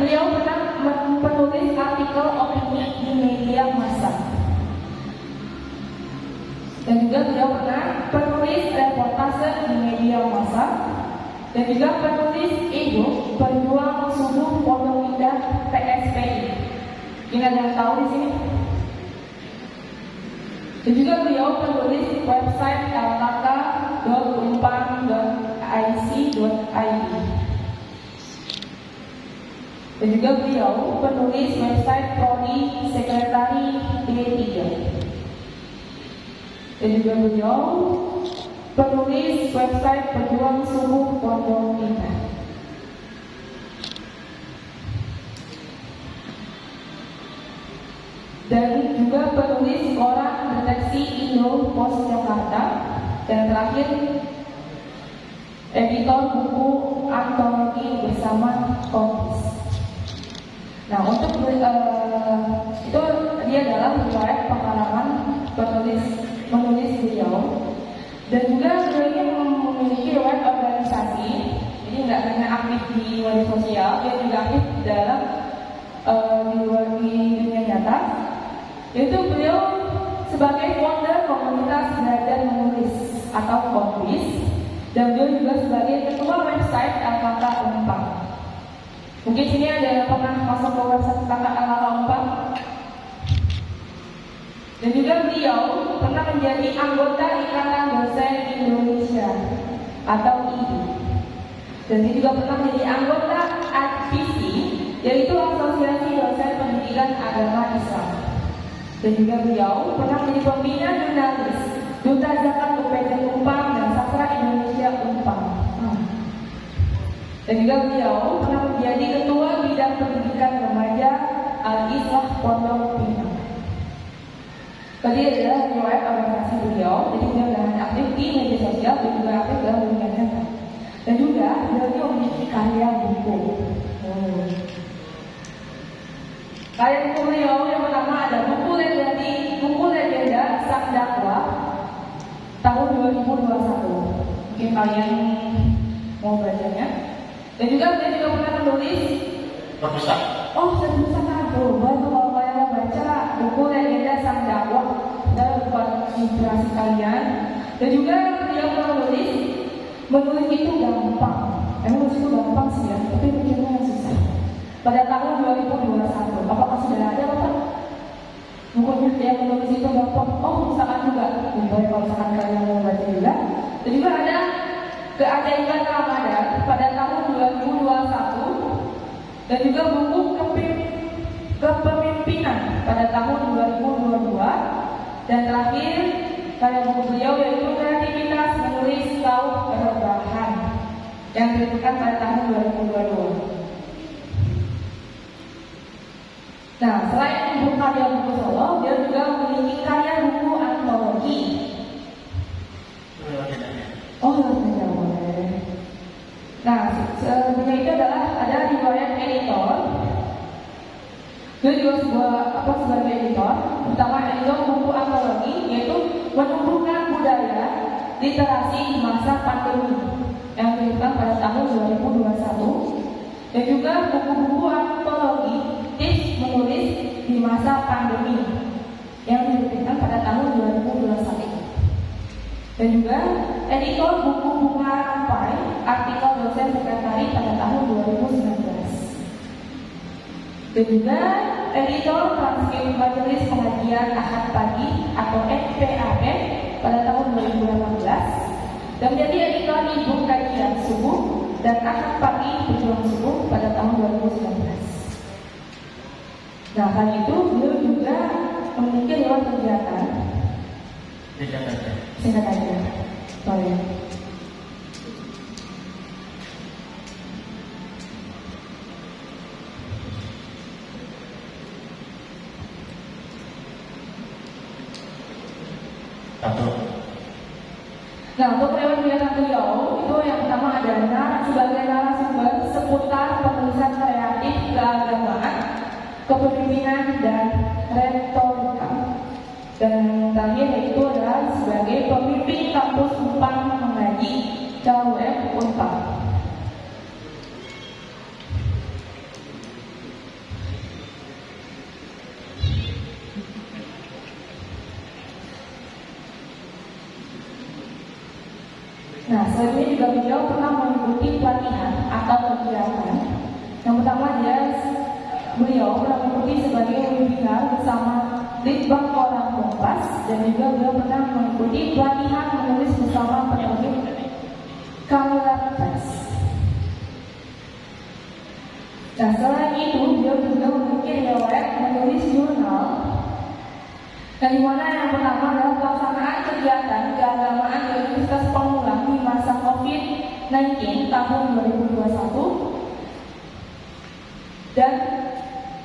beliau pernah menulis artikel opini di media massa. Dan juga beliau pernah penulis reportase di media massa. Dan juga penulis e-book Berjuang Subuh Pondok Indah PSPI. Ini ada yang tahu di sini? Dan juga beliau penulis website lkk.umpang.ic.id. Dan juga beliau penulis website Prodi Sekretari D3. Dan juga beliau penulis website Berjuang Subuh Pondok Indah. Dan juga penulis koran Deteksi Indo Pos Jakarta. Dan terakhir editor buku antologi bersama Kompis. Nah, untuk itu dia adalah riwayat pengalaman menulis beliau. Dan juga beliau ini memiliki riwayat organisasi. Jadi nggak hanya aktif di media sosial, dia juga aktif dalam di dunia nyata. Yaitu beliau sebagai founder komunitas belajar menulis atau Kompis, dan beliau juga sebagai ketua website LKK Umpang. Mungkin sini ada yang pernah masuk ke website LKK Umpang. Dan juga beliau pernah menjadi anggota Ikatan Dosen Indonesia atau IDI. Dan dia juga pernah menjadi anggota ADPC, yaitu Asosiasi Dosen Pendidikan Agama Islam. Dan juga beliau pernah menjadi pembina jurnalis Duta Zakat UPJ Umpang dan Sastra Indonesia Umpang. Dan juga beliau pernah menjadi ketua bidang pendidikan remaja Al-Islah Pondok Pinang. Tadi adalah riwayat organisasi beliau. Jadi beliau tidak hanya aktif di media sosial, dan juga aktif dalam dunia nyata. Dan juga beliau memiliki karya buku. Karya buku beliau yang pertama ada buku legenda Sang Dakwah tahun 2021. Mungkin kalian mau bacanya. Dan juga beliau juga pernah menulis perpustakaan. Oh, perpustakaan. Baru kalau kalian mau baca buku legenda Sang Dakwah dan buat inspirasi kalian. Dan juga beliau pernah menulis itu gampang. Emang menulis itu gampang sih ya, tapi bikinnya yang susah. Pada tahun 2021, apakah sudah ada Bapak? Bukunya yang menulis itu gampang. Oh, misalkan juga. Boleh kalau misalkan kalian mau baca juga. Dan juga ada Keajaiban Ramadan pada tahun 2021. Dan juga buku Kepemimpinan pada tahun 2022. Dan terakhir karya buku beliau yaitu Kreativitas Menulis Kaum Rebahan yang diterbitkan pada tahun 2022. Nah, selain buku karya buku solo, dia juga memiliki karya buku antologi. Oh, tidak boleh. Nah, sebenarnya itu adalah ada riwayat editor. Dia juga sebagai editor, pertama editor buku antologi, yaitu menumbuhkan budaya literasi di masa pandemi yang diterbitkan pada tahun 2021, dan juga buku-buku antologi tips menulis di masa pandemi yang diterbitkan pada tahun 2021. Dan juga editor buku Bunga Rampai, artikel dosen sekretari pada tahun 2019. Dan juga editor transkrip majelis pengajian Ahad Pagi atau MPAM pada tahun 2018. Dan menjadi editor e-book kajian subuh dan Ahad Pagi Berjuang Subuh pada tahun 2019. Nah, kali itu beliau juga memiliki riwayat kegiatan. Singkat aja. Boleh. Nah, untuk riwayat kegiatan beliau itu yang pertama adalah sebagai narasumber seputar penulisan kreatif keagamaan, kepemimpinan dan retorika. Dan terakhir yaitu adalah sebagai pemimpin kampus Umpang mengaji KUM Umpang. Nah, sebelumnya juga beliau pernah mengikuti pelatihan atau kegiatan. Yang pertama beliau pernah mengikuti sebagai webinar bersama Litbang Orang Kompas, dan juga beliau pernah mengikuti pelatihan menulis bersama penerbit Kamera Press. Nah, selain itu beliau juga memiliki riwayat menulis jurnal, dan di mana yang pertama adalah pelaksanaan kegiatan keagamaan di Universitas Pamulang di masa COVID-19 tahun 2021, dan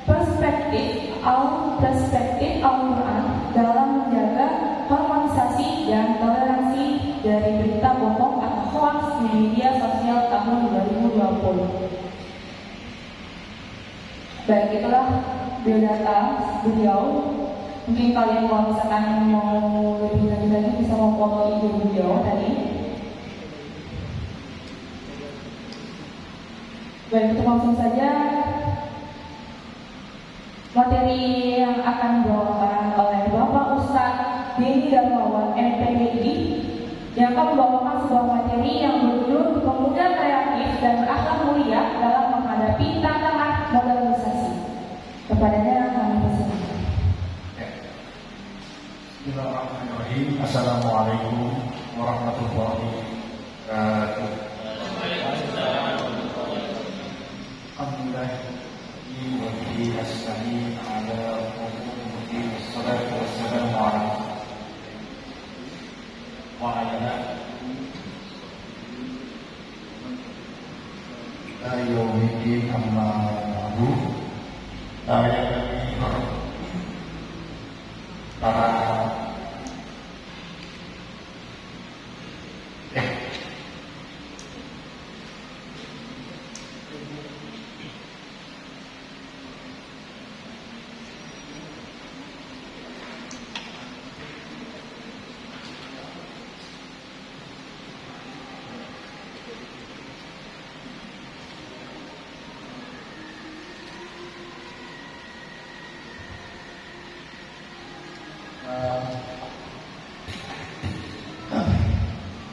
perspektif Al-Quran dalam menjaga harmonisasi dan toleransi dari berita bohong atau hoax di media sosial tahun 2020. Baik, itulah biodata beliau. Mungkin kalian kalau misalkan mau lebih lanjut lagi bisa memfoto IG beliau tadi. Baik, kita langsung saja materi yang akan dibawakan oleh Bapak Ustadz Denny Darmawan MPDI, yang akan membawakan sebuah materi yang berjudul Pemuda Kreatif dan Berakhlak Mulia dalam Menghadapi Tantangan Modernisasi. Kepadanya kami persilakan. Bismillahirrahmanirrahim. Assalamualaikum warahmatullahi wabarakatuh. Alhamdulillah wa bihi nasta'in ala umuri wassalatu wassalamu ala wa ala yaumiddin amma ba'du. Yang kami para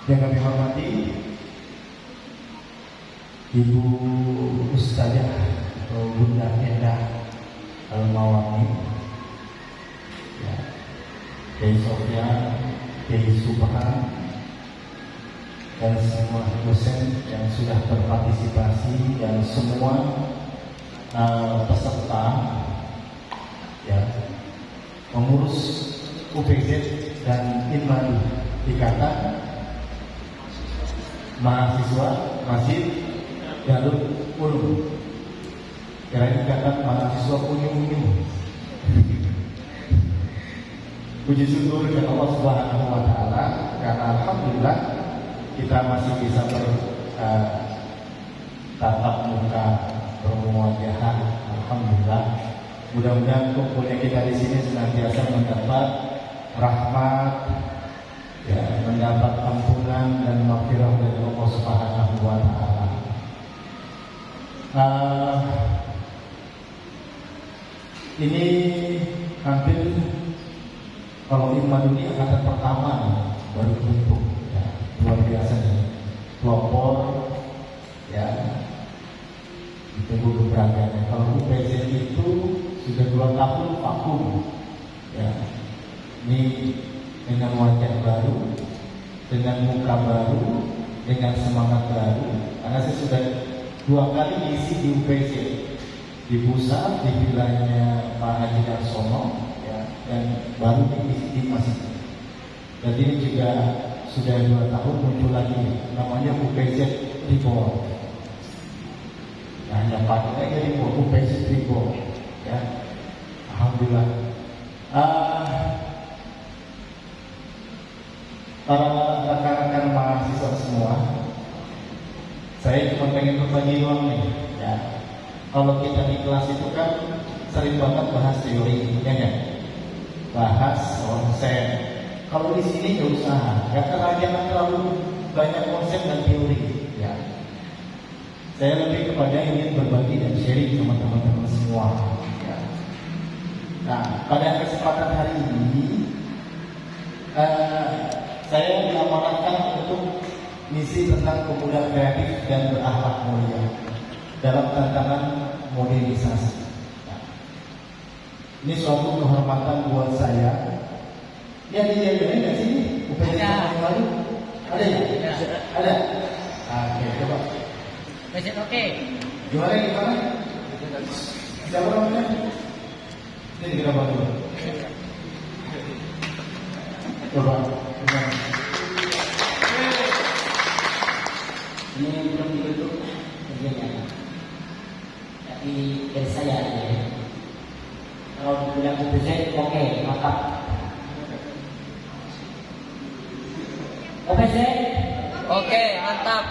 yang kami hormati Ibu Ustazah atau Bunda Endah Al-Mawani, ya, Kiai Sofyan, Kiai Subhan, dan semua dosen yang sudah berpartisipasi, dan semua peserta, ya, pengurus UPZ dan Imadu Ikatan Mahasiswa Masjid Darul Ulum, kira Ikatan Mahasiswa Unyum. Puji syukur kepada Allah Subhanahu wa Ta'ala, karena alhamdulillah kita masih bisa bertatap muka, bermuajahan. Alhamdulillah. Mudah-mudahan kumpulnya kita di sini senantiasa mendapat rahmat, ya, mendapat ampunan dan maghfirah dari Allah Subhanahu wa Ta'ala. Ini hampir kalau Imadu ini angkatan pertama baru bentuk, ya, luar biasa nih. Pelopor, ya, ditunggu keberagamannya. Kalau UPZ itu sudah 2 tahun vakum, ya. Ini dengan wajah baru, dengan muka baru, dengan semangat baru. Karena saya sudah 2 kali ngisi di UPZ, di pusat, di vilanya Pak Haji Darsono, ya, dan baru diisi di masjid. Dan ini juga sudah 2 tahun muncul lagi, namanya UPZ Ribon. Nah, yang pakainya Ribon, UPZ Ribon, ya. Alhamdulillah. Para rekan-rekan mahasiswa semua, saya cuma pengen berbagi doang nih, ya. Kalau kita di kelas itu kan sering banget bahas teori, ya kan? Bahas konsep. Kalau di sini nggak usah, jangan terlalu banyak konsep dan teori, ya. Saya lebih kepada ingin berbagi dan sharing sama teman-teman semua, ya. Nah, pada kesempatan hari ini, saya diamanatkan untuk misi tentang pemuda kreatif dan berakhlak mulia dalam tantangan modernisasi. Nah, ini suatu kehormatan buat saya. Ini ada yang nggak sih? UPJ yang baru? Ada ya? Ada. Oke, coba. Presiden oke. Gimana? Siapa namanya? Ini kita bantu. Coba. Ini belum dibentuk kerjanya. Tapi dari saya aja. Kalau dibilang presiden oke, mantap. Oke, oke, mantap.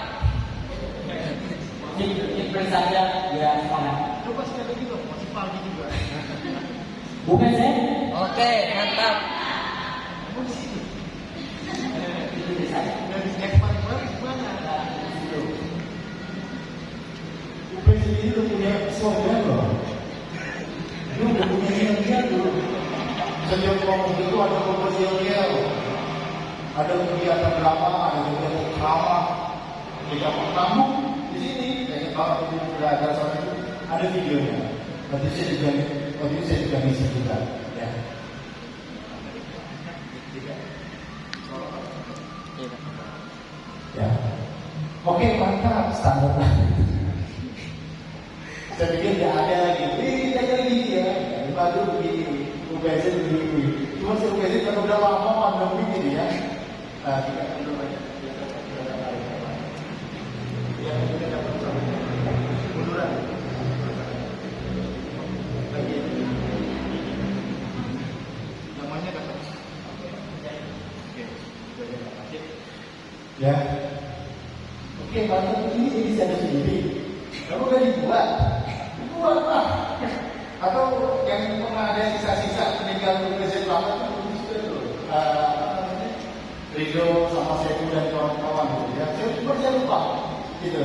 Ini saja ya semangat. Coba sekali lagi dong, masih pagi juga. Bukan saya? Oke, mantap. Dari Jackman gimana? UPJ ini udah punya slogan loh. Lu udah punya nilai dulu. Setiap kelompok itu ada proposal, ada kegiatan drama, ada kegiatan drama. Kita kamu di sini, kayak kalau berada sama itu ada videonya. Nanti saya juga ngisi juga. Ya. Ya. Oke, mantap, standar. Saya pikir tidak ada lagi. Ini tidak lagi ya. Baru begini, UPJ begini. Cuma si UPJ kan udah lama pandemi begini ya. Tidak perlu banyak. Ya, kita dapat munduran. Lagi. Namanya dapat. Oke. Ya. Oke, mantap. Ini bisa ada sendiri. Kamu udah dibuat lah. Atau yang pernah ada sisa-sisa peninggalan UPJ lama itu sudah tuh. Ridho sama Seku dan kawan-kawan gitu ya. Saya lupa gitu.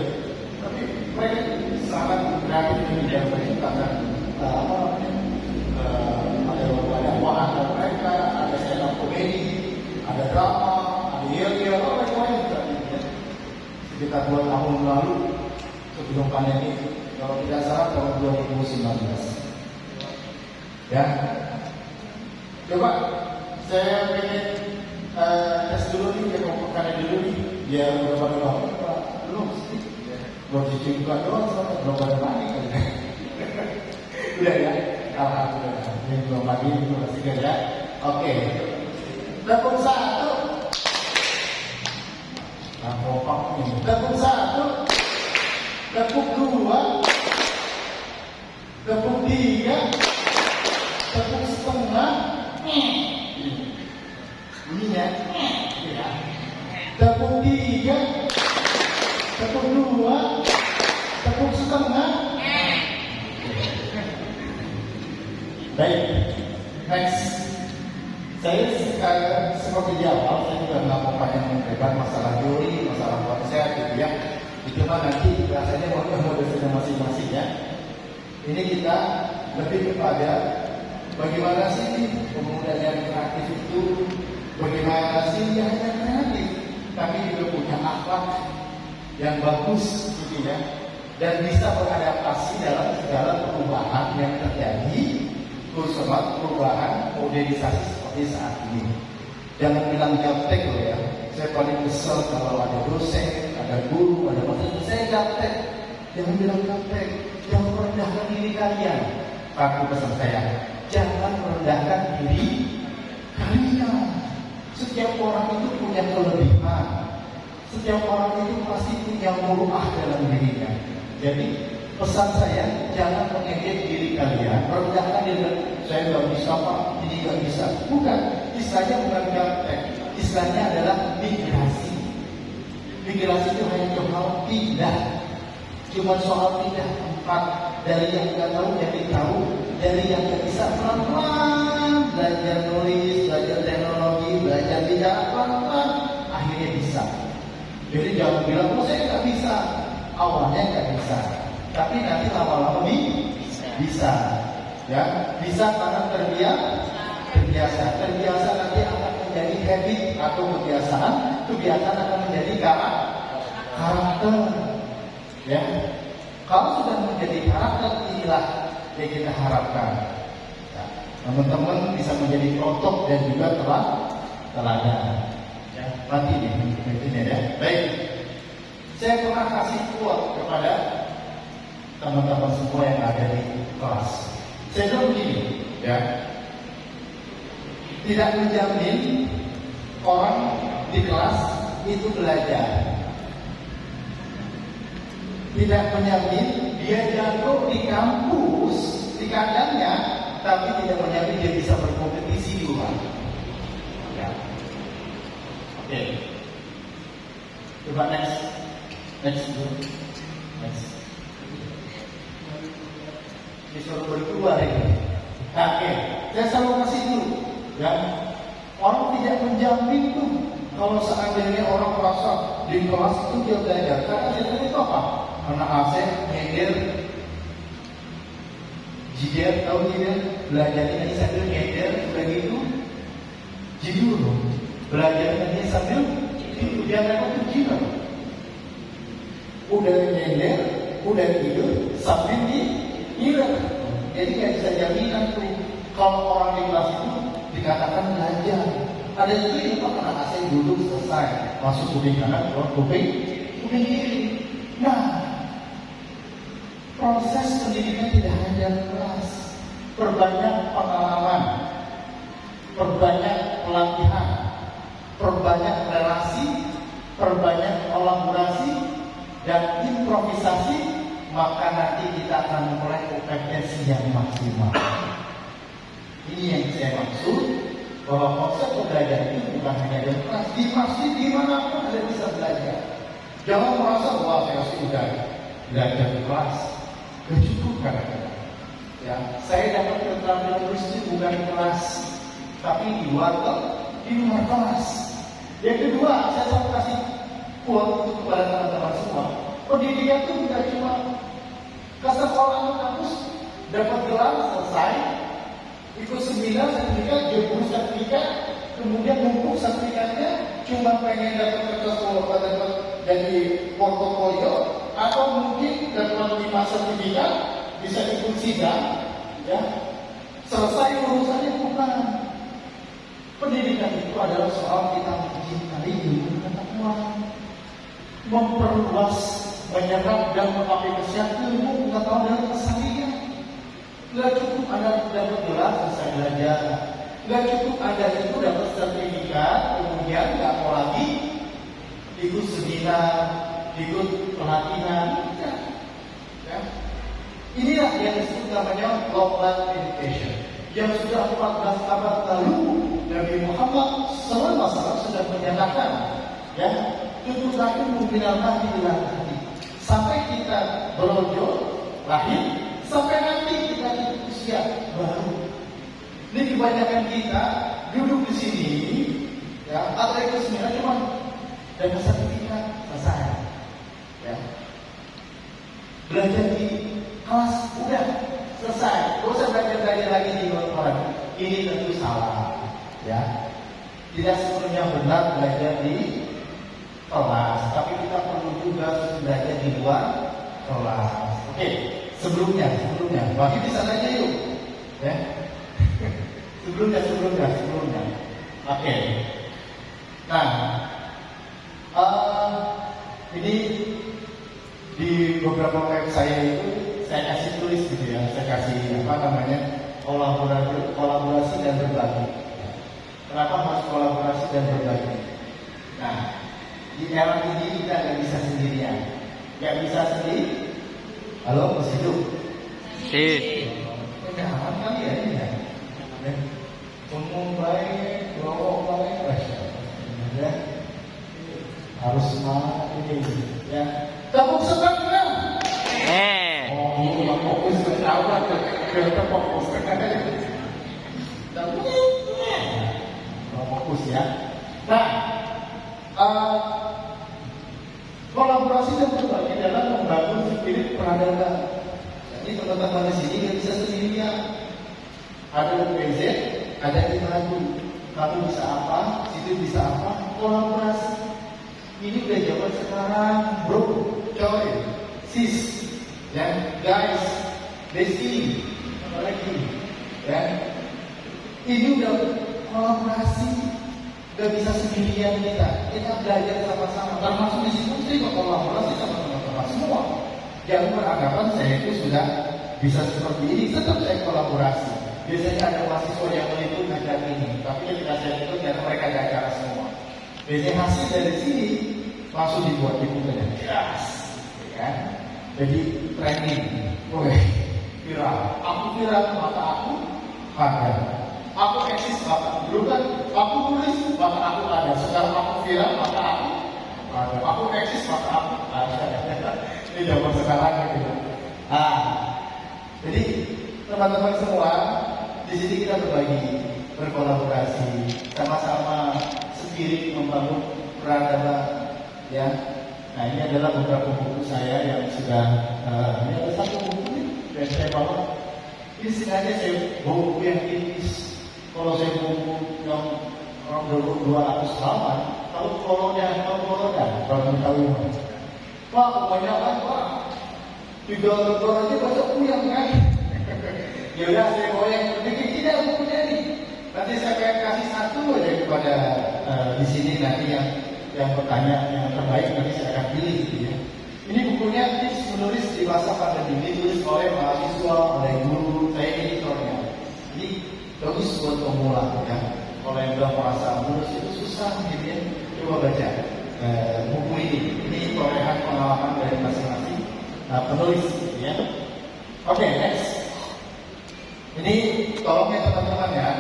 Tapi mereka sangat kreatif di bidang penciptaan ada wahana mereka, ada stand up komedi, ada drama, ada yel-yel, mereka juga ya. Sekitar 2 tahun lalu sebelum pandemi, kalau tidak salah tahun 2019. Ya, coba saya pengen tes dulu nih, ya kompokannya dulu nih, biar udah pada bangun Pak. Belum sih, belum cuci buka doang, soalnya belum pada mandi kan. Udah ya, alhamdulillah. Ini belum mandi, belum masih kerja. Oke, tepuk 1. Nah, kompak nih. Tepuk 1, tepuk 2, tepuk 3, tepuk setengah. Bunyinya ya. Tepuk 3, tepuk 2, tepuk setengah. Baik, next. Saya seperti di awal, saya juga melakukan yang hebat masalah teori, masalah konsep gitu ya. Itu mah nanti rasanya mau dosennya masing-masing ya. Ini kita lebih kepada bagaimana sih pemuda yang kreatif itu, bagaimana sih yang hanya kreatif, tapi juga punya akhlak yang bagus gitu ya, dan bisa beradaptasi dalam segala perubahan yang terjadi, terutama perubahan modernisasi seperti saat ini. Jangan bilang gaptek loh ya. Saya paling kesel kalau ada dosen, ada guru, ada mahasiswa saya gaptek. Jangan bilang gaptek, jangan merendahkan diri kalian. Aku pesan saya, jangan merendahkan diri kalian. Setiap orang itu punya kelebihan. Setiap orang itu pasti punya muruah dalam dirinya. Jadi pesan saya, jangan mengejek diri kalian, merendahkan diri. Saya nggak bisa Pak, ini nggak bisa. Bukan, istilahnya bukan gaptek. Istilahnya adalah migrasi. Migrasi itu hanya soal pindah. Cuma soal pindah tempat. Dari yang nggak tahu jadi tahu. Dari yang nggak bisa pelan-pelan belajar nulis, belajar teknologi, belajar bicara pelan-pelan, akhirnya bisa. Jadi jangan bilang, oh saya nggak bisa. Awalnya nggak bisa, tapi nanti lama-lama bisa. Ya, bisa karena terbiasa. Terbiasa nanti akan menjadi habit atau kebiasaan. Kebiasaan akan menjadi karakter. karakter. Ya, kalau sudah menjadi karakter, inilah yang kita harapkan. Ya, teman-teman bisa menjadi contoh dan juga teladan. Ya, nanti ini ya. Baik, saya pernah kasih quote kepada teman-teman semua yang ada di kelas. Saya bilang begini, ya, tidak menjamin orang di kelas itu belajar. Tidak menjamin dia jago di kampus, di kandangnya, tapi tidak menjamin dia bisa berkompetisi di luar. Ya. Oke. Coba next dulu. Next. Disuruh berdua ini. Oke, saya selalu kasih dulu. Ya, orang tidak menjamin tuh kalau seandainya orang merasa di kelas itu dia belajar. Karena biasanya itu apa? Anak asing, nyender, jider, tahu jider? Belajarnya sambil nyender, udah gitu. Jidul, belajarnya sambil tidur. Dia memang tuh jider. Udah nyender, udah tidur, sambil tidur. Jadi nggak bisa jaminan tuh kalau orang di kelas itu dikatakan belajar. Ada juga yang anak asing duduk selesai, masuk kuping kanan, keluar kuping kiri. Nah, proses pendidikan tidak hanya kelas, perbanyak pengalaman, perbanyak pelatihan, perbanyak relasi, perbanyak kolaborasi dan improvisasi, maka nanti kita akan memulai kompetensi yang maksimal. Ini yang saya maksud, bahwa konsep belajar itu bukan hanya di kelas, di masjid dimanapun Anda bisa belajar. Jangan merasa bahwa saya sudah belajar di kelas, tidak cukup kadang-kadang. Ya, saya dapat keterampilan tulis itu bukan di kelas, tapi di luar kelas. Yang kedua, saya selalu kasih quote kepada teman-teman semua. Pendidikan itu tidak cuma ke sekolah ke kampus, dapat gelar selesai, ikut seminar sertifikat, jebul sertifikat, kemudian numpuk sertifikatnya, cuma pengen dapat kertas dapat jadi portofolio, atau mungkin dapat 5 sertifikat, bisa ikut sidang, ya, selesai urusannya. Bukan. Pendidikan itu adalah soal kita mencintai ilmu pengetahuan, memperluas, menyerap dan mengaplikasikan ilmu pengetahuan dalam keseharian. Gak cukup Anda dapat gelar selesai belajar, gak cukup Anda itu dapat sertifikat, kemudian gak mau lagi ikut seminar, ikut pelatihan. Ya. Inilah yang disebut namanya global education, yang sudah 14 abad lalu Nabi Muhammad SAW sudah menyatakan, ya, tuntutan membinallah di dalam hati. Sampai kita berojol lahir, sampai nanti kita di usia baru. Ini kebanyakan kita duduk di sini, ya, atau ikut seminar cuma dapat sertifikat selesai. Ya. Belajar di kelas udah selesai, gak usah belajar lagi di luar. Ini tentu salah. Ya, tidak sepenuhnya benar belajar di kelas, tapi kita perlu juga belajar di luar kelas. Oke, sebelumnya, bagi di sana aja yuk, ya. sebelumnya. Oke. Nah, ini di beberapa web saya itu saya kasih tulis gitu ya, saya kasih kolaborasi dan berbagi. Kenapa harus kolaborasi dan berbagi? Nah, di era ini kita nggak bisa sendirian, nggak bisa sendiri. Halo, masih hidup? Jangan kali ya ini ya. Ngomong baik, ngomong baik, ya. Harus semangat ini, ya. Tepuk semangat. Oh, fokus ketawa, kita fokus fokus ya. Nah, kolaborasi dan berbagi dalam membangun spirit peradaban. Jadi teman-teman di sini nggak bisa sendirian. Ada UPZ, ada Imadu. Kamu bisa apa, situ bisa apa, kolaborasi. Ini udah zaman sekarang, bro, coy, sis, ya, guys, desi, apalagi, ya. Ini udah kolaborasi, udah bisa sendirian kita belajar sama-sama. Termasuk di situ saya kolaborasi sama teman-teman semua. Yang beranggapan saya itu sudah bisa seperti ini, tetap saya kolaborasi. Biasanya ada mahasiswa yang meliput ngajar ini, tapi ketika saya ikut karena mereka ada acara semua. Biasanya hasil dari sini langsung dibuat di buku dan keras, ya kan? Jadi training, viral. Aku viral maka aku ada. Aku eksis maka dulu kan aku tulis maka aku ada. Sekarang aku viral maka aku ada. Aku eksis maka aku ada. Ini zaman sekarang gitu. Jadi teman-teman semua di sini kita berbagi, berkolaborasi, sama-sama spirit membangun peradaban, ya. Nah ini adalah beberapa buku saya yang sudah ini ada satu buku yang saya bawa. Ini sengaja saya bawa buku yang tipis. Kalau saya bawa buku yang orang 200 halaman, kalau tahu Pak, kebanyakan Pak. 3 lembar aja baca puyang kan? Ya udah saya bawa yang lebih kecil bukunya nih. Nanti saya kasih satu aja kepada di sini nanti yang bertanya yang terbaik nanti saya akan pilih gitu ya. Ini bukunya tips menulis di masa pandemi, ditulis oleh mahasiswa, oleh guru, saya editornya. Jadi bagus buat pemula ya. Kalau yang belum merasa menulis itu susah gitu ya, coba baca buku ini. Ini torehan pengalaman dari masing-masing penulis gitu ya. Oke, next. Ini tolong ya teman-teman ya.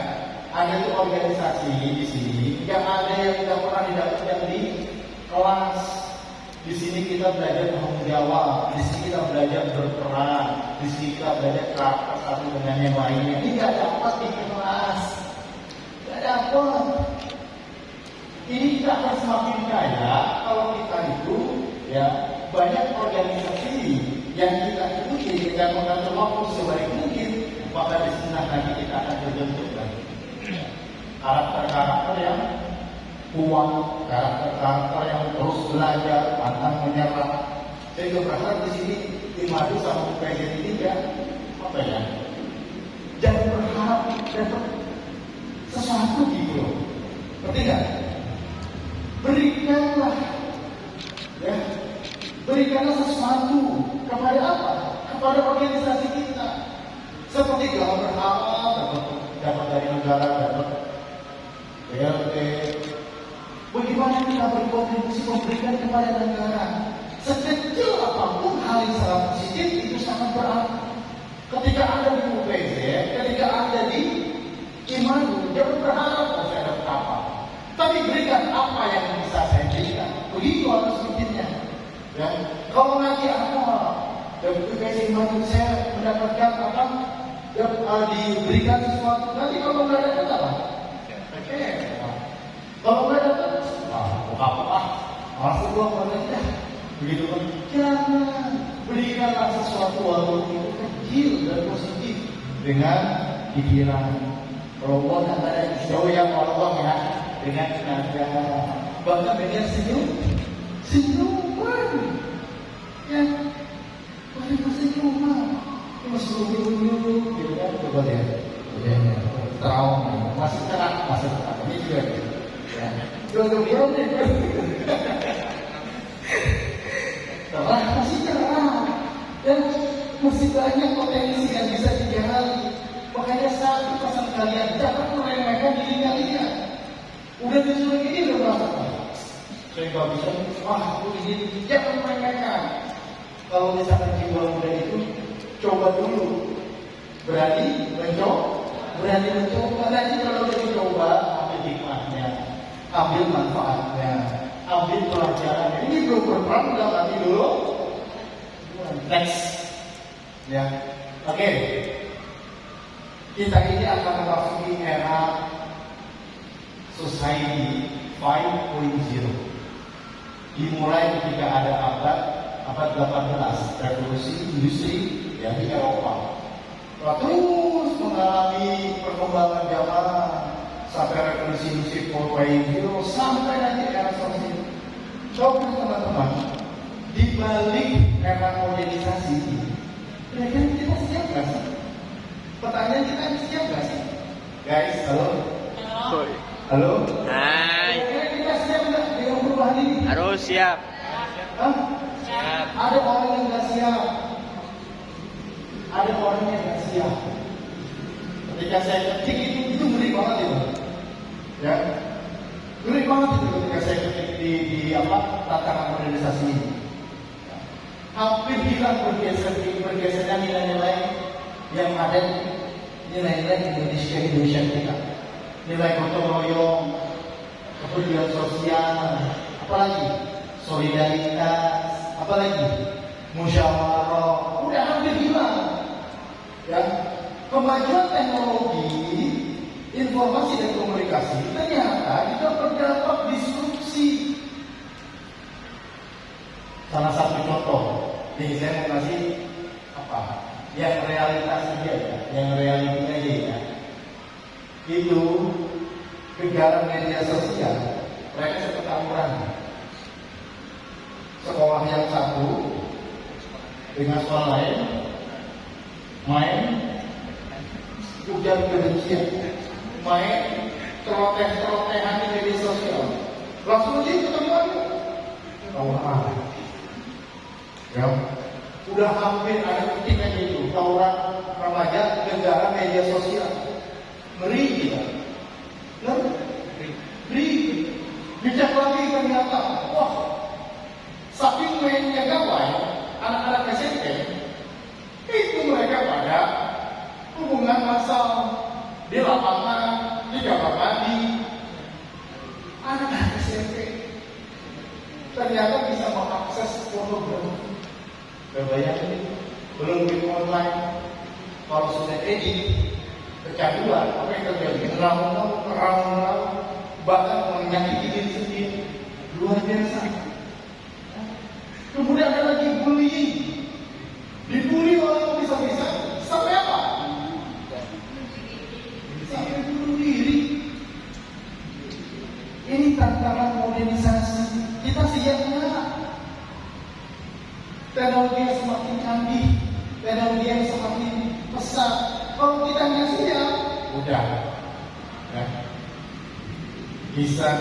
Ada tuh organisasi di sini yang ada yang tidak pernah didapatkan di kelas. Di sini kita belajar tanggung jawab, di sini kita belajar berperan, di sini kita belajar karakter satu dengan yang lainnya. Ini nggak dapat di kelas, nggak dapat. Ini kita akan semakin kaya kalau kita itu ya banyak organisasi yang kita ikuti dengan mengatur waktu sebaik mungkin. Maka di sini nanti kita akan terbentuk lagi karakter-karakter yang kuat, karakter-karakter yang terus belajar, pantang menyerah. Saya juga berharap di sini tim madu sama UPSN ini ya, apa ya? Jangan berharap dapat sesuatu gitu loh. Ngerti nggak? Berikanlah, ya, berikanlah sesuatu kepada apa? Kepada organisasi kita. Seperti kalau berharap dapat dari negara, dapat BLT. Bagaimana kita berkontribusi memberikan kepada negara? Sekecil apapun hal yang sangat positif itu sangat berarti. Ketika Anda di UPZ, ketika Anda di Imanu, jangan berharap saya dapat apa. Tapi berikan apa yang bisa saya berikan. Begitu harus bikinnya. Ya. Kalau nanti apa dan UPZ Imanu saya mendapatkan apa? Diberikan sesuatu, nanti kalau nggak dapat apa? Oke. Kalau nggak dapat, apa? Masuk uang pada begitu kan? Jangan berikanlah sesuatu walaupun itu kecil dan positif dengan pikiran. Kalau uang ada jauh yang uang ya dengan tenaga, bahkan dengan senyuman, ya, senyuman. Masih dulu gitu kan, coba deh, trauma, masih cerah, ini juga gitu. Ya, belum deh, cerah, masih cerah, dan masih banyak potensi yang bisa digali. Makanya satu pesan kalian, jangan meremehkan diri kalian. Udah disuruh ini udah merasa, saya nggak bisa, aku ini jangan meremehkan. Kalau misalkan jiwa muda itu coba dulu, berani mencoba. Nanti kalau udah dicoba, ambil hikmahnya, ambil manfaatnya, ambil pelajarannya. Ini belum berperang, udah mati dulu. Next, ya, oke. Kita ini akan memasuki era society 5.0. Dimulai ketika ada abad 18, revolusi industri yang di Eropa. Terus mengalami perkembangan zaman sampai revolusi industri 4.0 sampai nanti era sosial. Coba teman-teman, di balik era modernisasi ini, kira-kira kita siap nggak sih? Pertanyaan kita siap nggak sih? Guys, halo? Halo? Hai. Kira-kira kita siap nggak dengan perubahan ini? Harus siap. Hah? Siap. Ada orang yang nggak siap. Ada orang yang nggak siap. Ketika saya ketik itu ngeri banget itu, ya, ngeri banget itu ketika saya ketik di tantangan modernisasi ini. Hampir hilang bergesernya nilai-nilai yang ada, nilai-nilai Indonesia kita, nilai gotong royong, kepedulian sosial, apalagi solidaritas, apalagi musyawarah, udah hampir hilang. Ya, kemajuan teknologi, informasi dan komunikasi ternyata juga berdampak disrupsi. Salah satu contoh, nih saya mau kasih apa? Yang realitas aja ya, yang reality aja ya. Itu kegiatan media sosial, mereka seperti tawuran. Sekolah yang satu dengan sekolah lain main ujar kebencian, main celoteh-celotehan di media sosial, langsung aja ketemu lagi tawuran. Ya, udah hampir ada ketika itu tawuran remaja negara media sosial, ngeri kita, ngeri. Dicek lagi ternyata, wah, saking mainnya gawai, anak-anak SMP itu mereka pada hubungan massal di lapangan, di kamar mandi. Anak-anak SMP ternyata bisa mengakses pornografi. Bayangin, belum game online, kalau sudah edit, kecanduan, apa yang terjadi? Raung-raung, bahkan menyakiti diri sendiri, luar biasa. Kemudian ada lagi bullying, dibully orang bisa-bisa, sampai apa? Sampai bunuh diri. Ini tantangan modernisasi. Kita siap nggak? Teknologi yang semakin canggih, teknologi yang semakin pesat. Kalau kita nggak siap, udah, ya. Bisa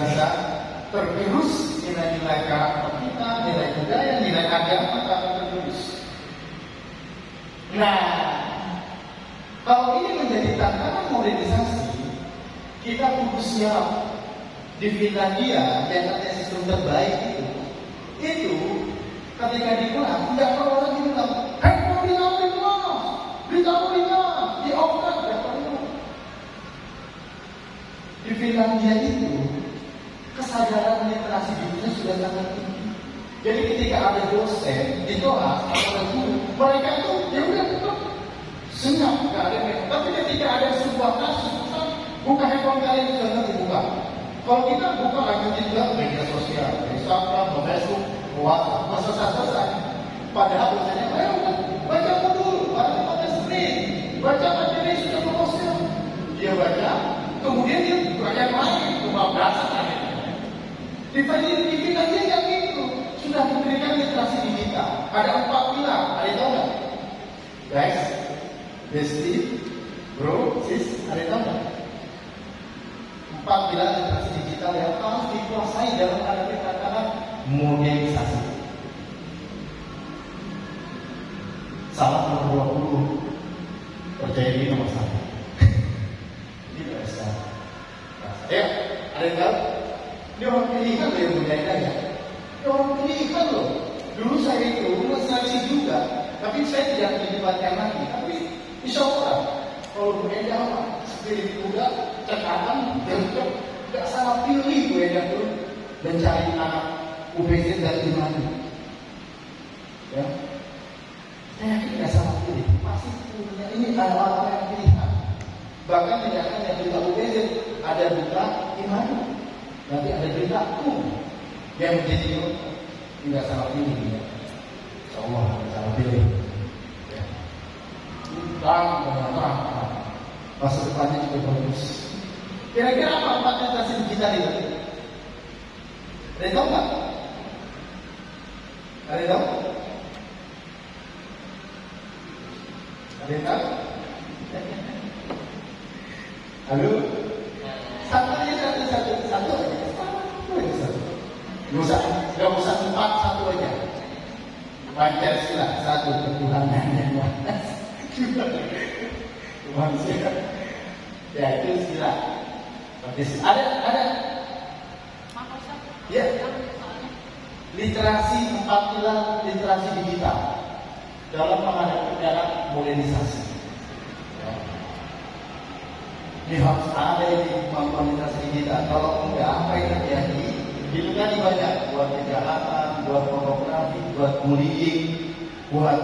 tergerus nilai-nilai karakter kita, nilai budaya, nilai agama akan tergerus. Nah, kalau ini menjadi tantangan modernisasi, kita kudu siap. Di Finlandia yang katanya sistem terbaik itu ketika dimulai tidak perlu lagi bilang handphone ditaruh di mana, di off-kan, tidak perlu. Di Finlandia itu kesadaran literasi digital sudah sangat tinggi. Jadi ketika ada dosen di kelas atau ada guru, mereka itu ya udah tetap senyap, nggak ada mereka. Tapi ketika ada sebuah kasus, buka handphone kalian sudah nanti buka. Kalau kita buka lagi juga media sosial, Instagram, Facebook, WhatsApp, selesai. Padahal dosennya, ayo baca dulu, baca screen, baca materi sudah promosnya. Dia baca, kemudian dia buka yang lain, kebablasan akhirnya. Di TV aja yang itu sudah diberikan literasi digital. Ada 4 pilar, ada yang tahu nggak? Guys, Besti, Bro, Sis, ada yang tahu nggak? 4 pilar literasi digital yang harus dikuasai dalam menghadapi tantangan modernisasi. Salah nomor 20, percaya diri nomor 1. Ini biasa. Ya, ada yang tahu? Dia orang pilihan loh yang budaya. Dia orang pilihan loh. Dulu saya itu seleksi juga, tapi saya tidak dilibatkan lagi. Tapi insya Allah, kalau budaya apa? Spirit muda, cekatan, gercep, gak salah pilih budaya dulu mencari anak UPZ dan Imani. Ya, saya yakin gak salah pilih. Pasti punya ini orang yang pilihan. Bahkan tidak hanya duta UPZ, ada duta Imani. Nanti ada berita yang menjadi tidak salah pilih, ya. Insya Allah tidak salah pilih. Ya. Terang, masa depannya juga bagus. Kira-kira apa literasi digital itu? Ada tahu nggak? Ada yang tahu? Ada yang tahu? Halo? Satu aja, satu aja. Gak usah empat, satu aja. Pancasila, satu ketuhanan yang atas. Manusia. Ya itu sila. Ada. Ya. Literasi, 4 pilar literasi digital dalam menghadapi era modernisasi. Ya. Ini harus ada ini kemampuan literasi digital. Kalau enggak, apa yang terjadi? Itu kan banyak buat kejahatan, buat pornografi, buat bullying, buat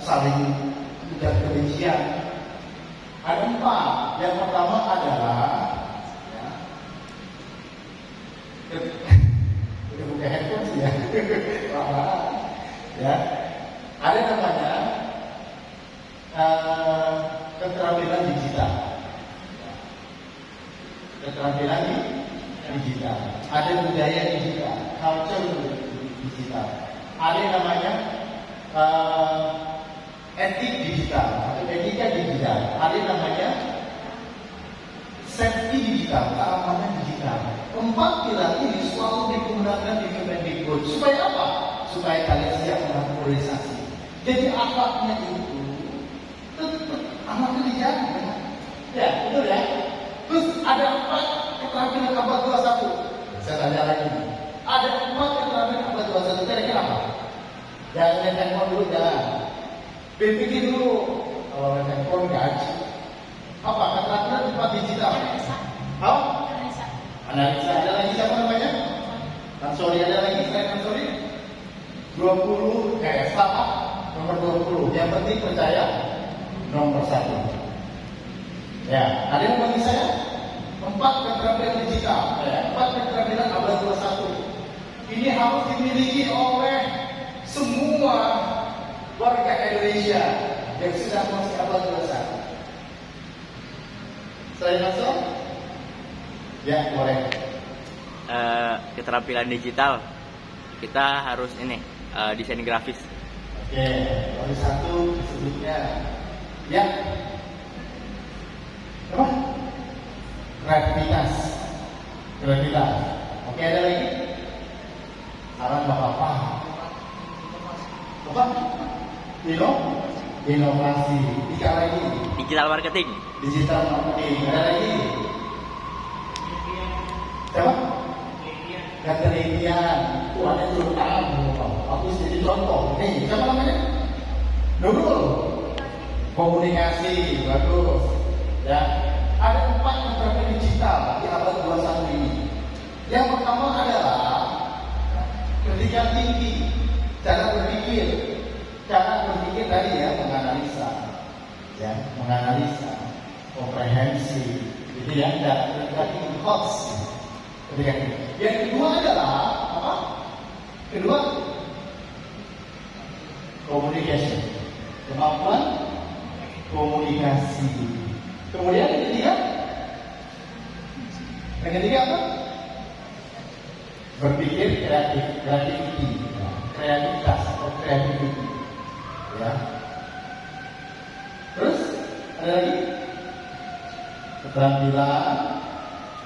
saling ujar kebencian. Ada 4. Yang pertama adalah udah buka handphone sih ya. Ya. Ada namanya keterampilan digital. Keterampilan digital. Ada budaya digital, culture digital. Ada yang namanya etik digital atau etika digital. Ada yang namanya safety digital, keamanan digital. 4 pilar ini selalu digunakan di Kemendikbud. Supaya apa? Supaya kalian siap mengaktualisasi. Jadi akhlaknya itu tetap akhlaknya dijaga. Ya, betul ya. Terus ada 4 keterampilan abad 21. Saya tanya lagi. Ada 4 keterampilan abad 21. Kira-kira apa? Jangan main handphone dulu, jangan. Pikir dulu. Kalau main handphone gaji. Apa keterampilan 4 digital? Apa? Analisa. Ada lagi siapa namanya? Ansori. Ada lagi selain Ansori? 20 startup nomor 20. Yang penting percaya nomor 1. Ya, ada yang bagi saya 4 keterampilan digital, 4 keterampilan abad 21. Ini harus dimiliki oleh semua warga Indonesia yang sudah masuk abad 21. Saya masuk? Ya, boleh. Keterampilan digital kita harus ini desain grafis. Oke, baru 1 disebutnya ya apa? Kreativitas. Oke, ada lagi? Saran Bapak. Apa? Inovasi. 3 lagi. Digital marketing. Ada lagi? Siapa? Ketelitian. Itu ada turun tangan. Aku jadi contoh. Nih, siapa namanya? Nurul. Komunikasi. Bagus. Ya. Ada 4 keterampilan digital di abad 21 ini. Yang pertama adalah pendidikan tinggi, cara berpikir tadi ya, menganalisa, komprehensi, gitu ya, dan pendidikan tinggi hots. Yang kedua adalah apa? Kedua, communication, kemampuan komunikasi. Kemudian yang ketiga apa? Berpikir kreativitas atau kreativiti. Ya. Terus ada lagi keterampilan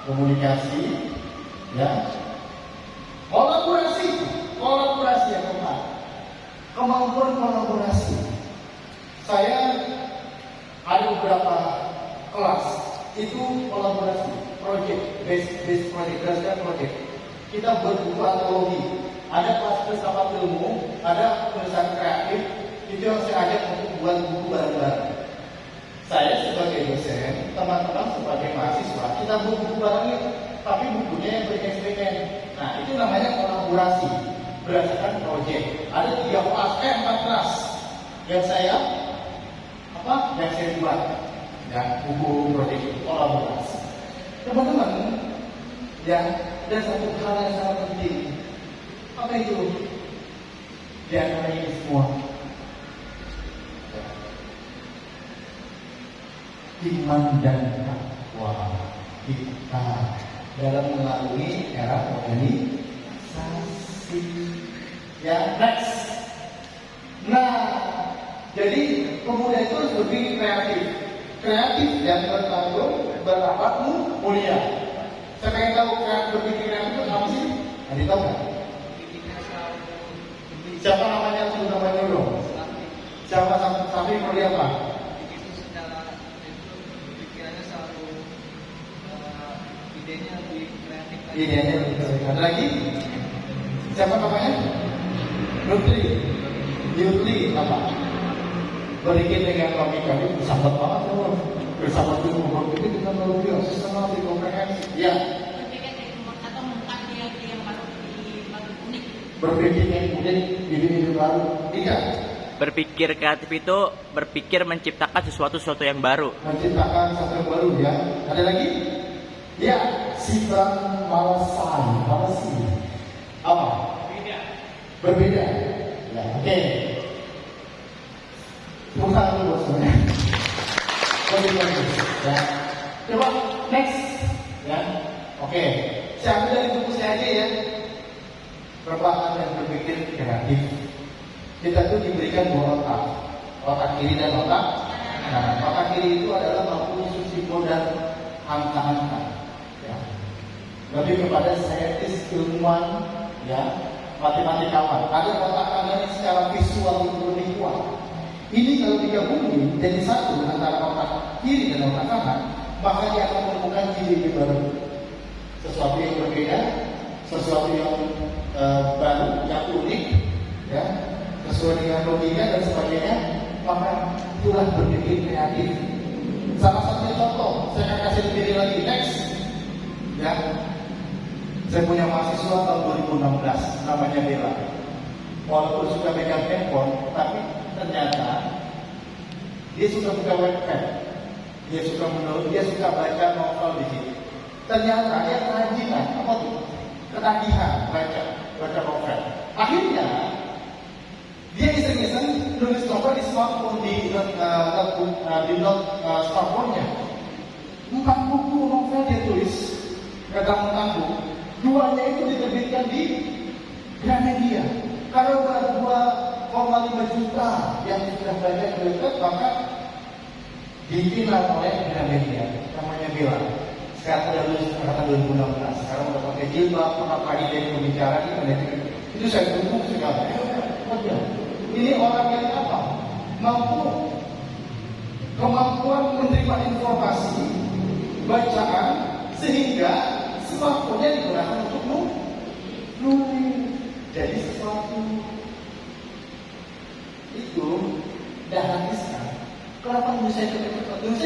komunikasi, ya. Kolaborasi yang keempat. Kemampuan kolaborasi. Saya ada beberapa kelas itu kolaborasi, based project. Kita berbuku antologi. Ada kelas filsafat ilmu, ada tulisan kreatif. Itu yang saya ajak untuk buat buku bareng-bareng. Saya sebagai dosen, teman-teman sebagai mahasiswa, kita buat buku bareng, tapi bukunya yang bereksperimen. Nah, itu namanya kolaborasi berdasarkan proyek. Ada 4 kelas yang saya buat. Ya, buku proyek kolaborasi. Teman-teman, ya, ada satu hal yang sangat penting. Apa itu? Di antara ini semua, iman dan takwa kita dalam melalui era organisasi. Ya, next. Nah, jadi pemuda itu harus berpikir kreatif dan berakhlakmu mulia. Saya pengen tahu berpikir kreatif itu apa sih? Ada tahu nggak? Siapa namanya? Sebut namanya dulu. Siapa sampai mulia apa? Idenya lebih kreatif. Ada lagi? Siapa namanya? Yutli apa? Berpikir dengan logika itu bersahabat banget loh. Bersahabat itu berpikir dengan logika, sistematik, komprehensif. Ya. Berpikir yang unik, ide-ide baru. Tiga. Berpikir kreatif itu berpikir menciptakan sesuatu yang baru. Menciptakan sesuatu yang baru ya. Ada lagi? Ya, Sifran Malasi. Apa? Berbeda. Ya, oke. Bukan dulu bosnya. Lebih bagus. Ya. Coba next. Ya. Oke. Saya ambil dari buku saya aja ya. Perbahan dan berpikir kreatif. Kita tuh diberikan dua otak kiri dan otak. Nah, otak kiri itu adalah mampu simbol dan angka-angka. Ya. Lebih kepada saintis, ilmuwan, ya, matematikawan. Ada otak kanan yang secara visual itu lebih kuat. Ini kalau digabungin jadi satu antara otak kiri dan otak kanan, maka dia akan menemukan ide baru, sesuatu yang berbeda, sesuatu yang baru, yang unik, ya, sesuai dengan logika dan sebagainya. Maka itulah berpikir kreatif. Salah satu contoh, saya akan kasih lebih lagi next, ya. Saya punya mahasiswa tahun 2016, namanya Bella. Walaupun sudah pegang handphone, tapi ternyata dia suka buka webcam, dia suka menulis, dia suka baca novel di sini. Ternyata dia kerajinan, apa tuh? Ketagihan baca novel. Akhirnya dia iseng-iseng nulis novel di smartphone di smartphone-nya. 4 buku novel dia tulis, tanggung-tanggung. 2-nya itu diterbitkan di Gramedia. Kalau ada 2,5 juta yang sudah banyak terlibat, maka dikenal oleh Gramedia. Namanya Bella. Sekarang sudah lulus angkatan 2016. Sekarang sudah pakai jilbab, pernah pagi dari pembicara itu saya dukung sekali. Ini orang yang apa? Kemampuan menerima informasi, bacaan, sehingga smartphone-nya digunakan untuk nulis. Jadi sesuatu itu gratiskan. Kenapa bisa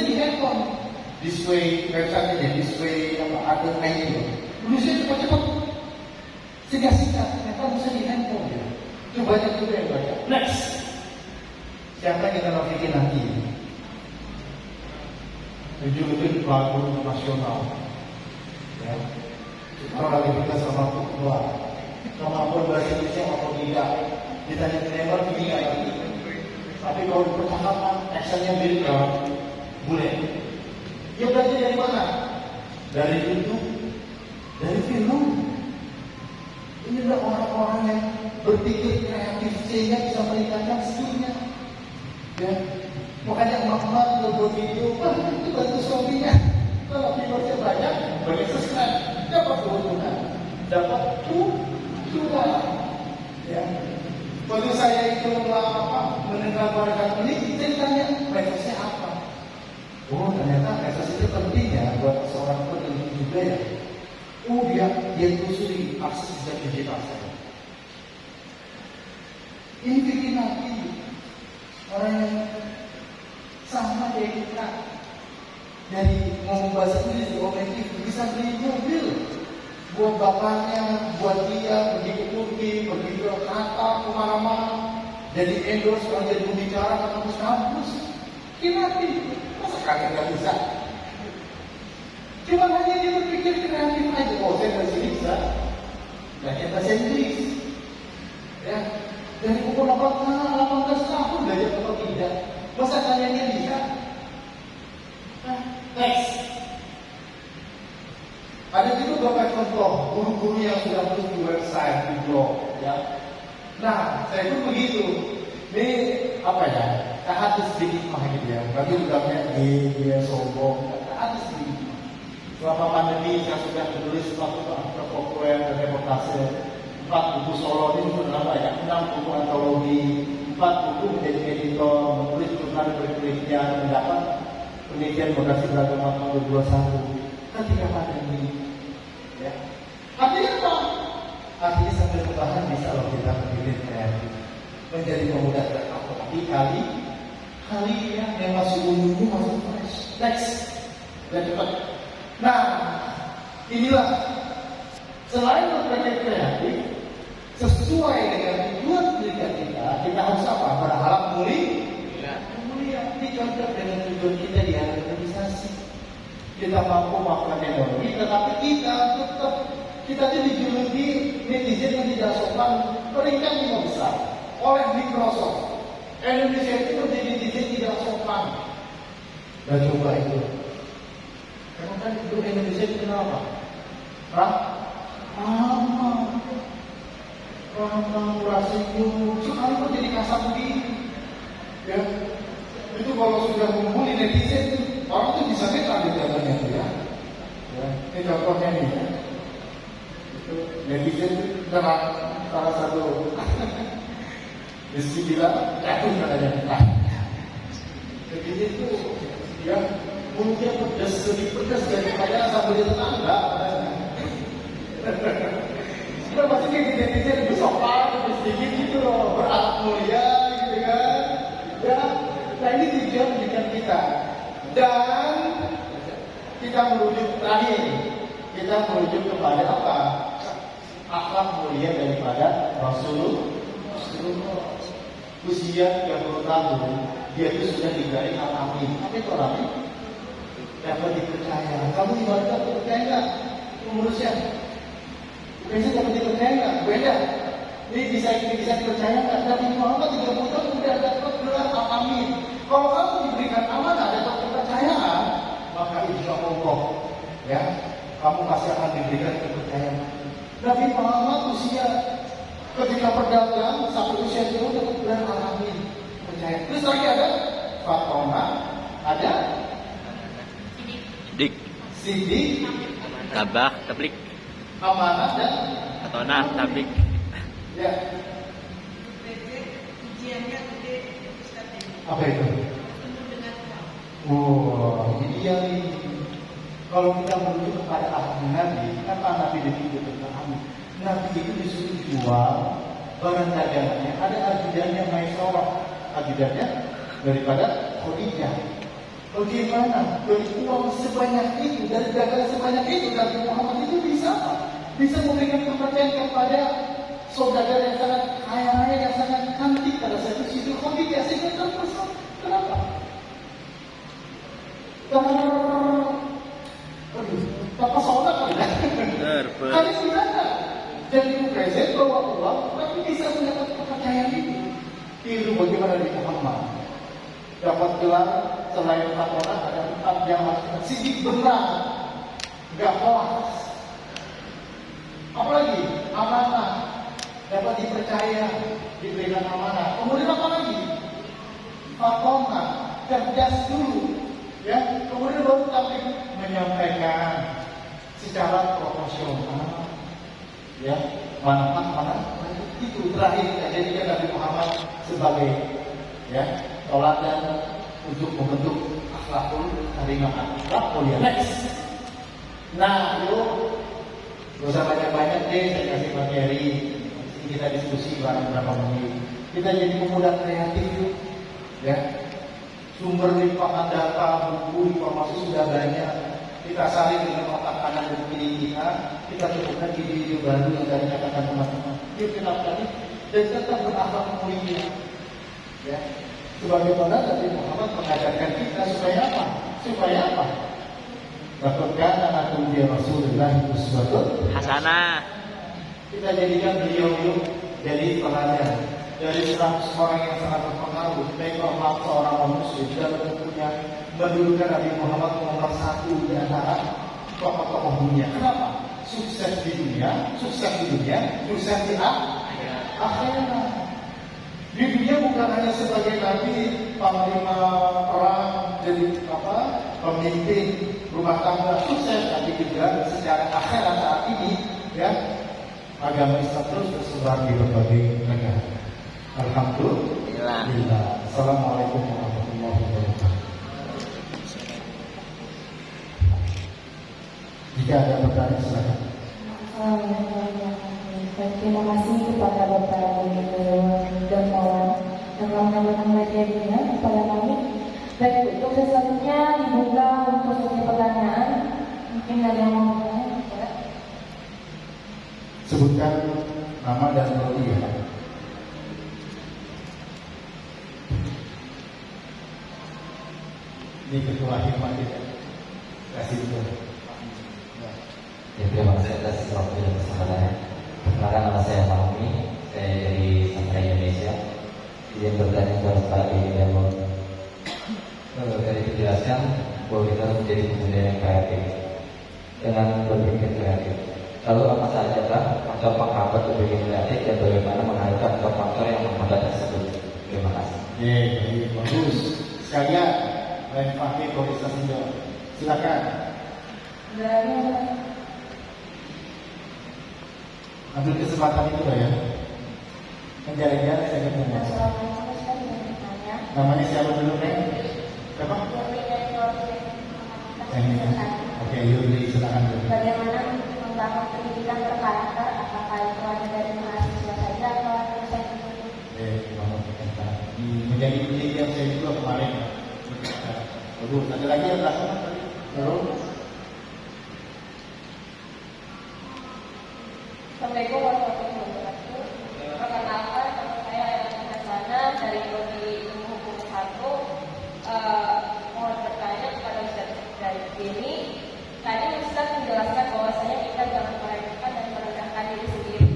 di handphone? Display website-nya, display ada itu. Nulisnya cepat-cepat, singkat-singkat. Kenapa bisa di handphone ya? Itu banyak juga yang baca. Next, siapa yang kita pikir nanti? Ujung-ujung lagu nasional. Ya, kalau lagi kita sama keluar. Kemampuan bahasa Indonesia atau tidak, ditanya trainer ini nggak lagi. Tapi kalau di percakapan, actionnya mirip kan, boleh. Dia belajar dari mana? Dari YouTube, dari film. Inilah orang-orang yang berpikir kreatif sehingga bisa meningkatkan skillnya. Ya, makanya emak-emak buat video, itu bantu suaminya. Kalau viewersnya banyak subscribe, dapat keuntungan, dapat cuan. Ya, waktu saya itu mendengar barang ini, saya tanya medosnya apa? Oh, ternyata medsos itu penting ya buat seorang peneliti juga ya. Oh, dia telusuri akses digital saya. Ini bikin nanti orang yang sama kayak kita dari ngomong bahasa Inggris objektif bisa beli mobil buat bapaknya, buat dia pergi ke Turki, pergi ke Qatar, kemana-mana, jadi endorse, kalau jadi pembicara ke kampus-kampus. Gimana? Masa kalian nggak bisa? Cuma hanya dia berpikir kreatif aja. Oh, saya bahasa bisa, belajar bahasa Inggris. Ya, dari umur 18 tahun belajar atau tidak? Masa kalian bisa? Next. Ada juga beberapa contoh guru-guru yang sudah tulis di website, di blog, ya. Nah, saya pun begitu. Ini apa ya? Hadis hikmah gitu ya. Berarti udah kayak dia sombong. Hadis hikmah. Selama pandemi saya sudah menulis suatu populer dan reportase 4 buku solo ini sudah banyak, 6 buku antologi, 4 buku menjadi editor, menulis jurnal penelitian, mendapat penelitian Bagasi Beragama tahun 2021 ketika pandemi. Ya. Artinya apa? Artinya sambil bertahan bisa loh kita berdiri kreatif, menjadi pemuda kreatif. Tapi kali yang masih ungu masih fresh, next dan cepat. Nah, inilah selain berpikir kreatif sesuai dengan tujuan pendidikan kita harus apa? Berharap mulia, dicontoh dengan tujuan kita di organisasi. Kita mampu melakukan teknologi, tetapi kita itu dijuluki netizen yang tidak sopan peringkat 5 besar oleh Microsoft. Indonesia itu menjadi netizen tidak sopan. Dan coba itu. Karena kan itu Indonesia itu kenapa? Ramah, rahasia, sekali kok jadi kasar begini. Ya, itu kalau sudah membuli netizen, orang itu bisa kita di dalamnya ya. Ini contohnya nih ya. Netizen terang salah satu mesti bilang jatuh katanya. Netizen itu dia mulutnya pedas, lebih pedas daripada sambal di tetangga. Sudah pasti netizen lebih sopan, lebih sedikit gitu loh, berakhlak mulia gitu kan. Ya, nah ini tujuan pendidikan kita. Dan kita merujuk terakhir, kita merujuk kepada apa? Akhlak mulia daripada Rasulullah. Usia 30 tahun, dia itu sudah digaring al-amin. Apa itu al-amin? Dapat dipercaya. Kamu ibadah percaya nggak? Pengurusnya. Biasanya dapat dipercaya nggak? Beda. Ini bisa dipercaya nggak? Nabi Muhammad 30 tahun sudah dapat gelar al-amin. Kalau kamu diberikan amanah, dapat kepercayaan, maka insya Allah, ya, kamu pasti akan diberikan kepercayaan. Nabi Muhammad usia ketika berdagang sampai usia itu dapat gelar al-amin. Percaya. Terus lagi ada Fatomah, ada Sidik, Tabah, Tablik, Amanah dan Atonah, Tablik. ya. Apa itu? Oh, ini dia nih. Kalau kita merujuk kepada ahli Nabi, apa Nabi dituju tentang ahli? Nabi itu disuruh jual barang dagangannya. Ada ajudannya Maisorah, ajudannya daripada Khadijah. Bagaimana dari uang sebanyak itu, dari dagangan sebanyak itu, Nabi Muhammad itu bisa apa? Bisa memberikan kepercayaan kepada saudagar yang sangat kaya raya, yang sangat cantik pada saat itu Siti Khadijah, sehingga terpersona. Kenapa? Terpesona kali ya? Kali gimana? Jadi presiden bawa uang, tapi bisa mendapat kepercayaan itu. Itu bagaimana di Muhammad? Dapat gelar selain Fatonah ada 4 yang masuk sidik benar, nggak hoax. Apalagi amanah, dapat dipercaya, diberikan amanah. Kemudian apa lagi? Fatonah, cerdas dulu, ya. Kemudian baru tapi menyampaikan secara proporsional, ya. Mana itu terakhir kita jadikan Nabi Muhammad sebagai, ya, teladan untuk membentuk akhlakul karimah, akhlak mulia. Next. Nah, yuk, gak usah banyak-banyak deh, saya kasih materi. Kita diskusi bareng berapa menit. Kita jadi pemuda kreatif yuk, ya. Sumber limpahan data, buku, informasi sudah banyak. Kita saling dengan otak kanan dan kiri kita cukupkan ide-ide baru yang tadi katakan teman-teman. Yuk kita pelajari dan tetap berakhlak mulia, ya. Sebagaimana Nabi Muhammad mengajarkan kita supaya apa? Supaya apa? Bahkan anak dia Rasulullah uswatun Hasanah. Kita jadikan beliau jadi teladan dari 100 orang yang sangat berpengaruh, baik seorang muslim dan tentunya mendudukan Nabi Muhammad nomor 1 di antara tokoh-tokoh dunia. Kenapa? Sukses di dunia, sukses di akhirat. Di dunia bukan hanya sebagai nabi, panglima perang, jadi pemimpin rumah tangga sukses, tapi juga secara akhirat saat ini ya agama Islam terus tersebar di berbagai negara. Alhamdulillah. Assalamualaikum warahmatullahi wabarakatuh. Jika ada pertanyaan silakan. Terima kasih kepada Bapak dan kawan yang telah menyampaikan materinya kepada kami. Baik, untuk selanjutnya dibuka untuk sesi pertanyaan. Mungkin ada yang mau bertanya? Sebutkan nama dan prodi ya. Ini ketua hikmah kita. Kasih itu. Ya, terima kasih atas waktu dan kesempatannya. Perkenalkan, nama saya Fahmi, saya dari Santrai Indonesia. Izin bertanya kepada Pak Didi dan dari dijelaskan bahwa kita harus menjadi pemuda yang kreatif dengan berpikir kreatif. Lalu apa saja faktor penghambat berpikir kreatif dan bagaimana menghadapi faktor yang menghambat tersebut? Terima kasih. Bagus. Sekalian, lain Fahmi Komunikasi Jawab. Silakan. Ambil kesempatan itu ya. Menjaring-jaring saya ketemu. Namanya siapa dulu, Neng? Siapa? Oke, Yuri, silakan dulu. Bagaimana membangun pendidikan berkarakter? Apakah itu hanya dari mahasiswa saja atau dosen? Menjadi pendidikan saya juga kemarin. Bagus. Ada lagi yang belakang tadi? Terus? Assalamualaikum warahmatullahi wabarakatuh. Perkenalkan, nama saya Ella Hasana dari Prodi Ilmu Hukum 1. Mohon bertanya kepada Ustaz dari sini. Tadi Ustaz menjelaskan bahwasanya kita jangan meremehkan dan merendahkan diri sendiri.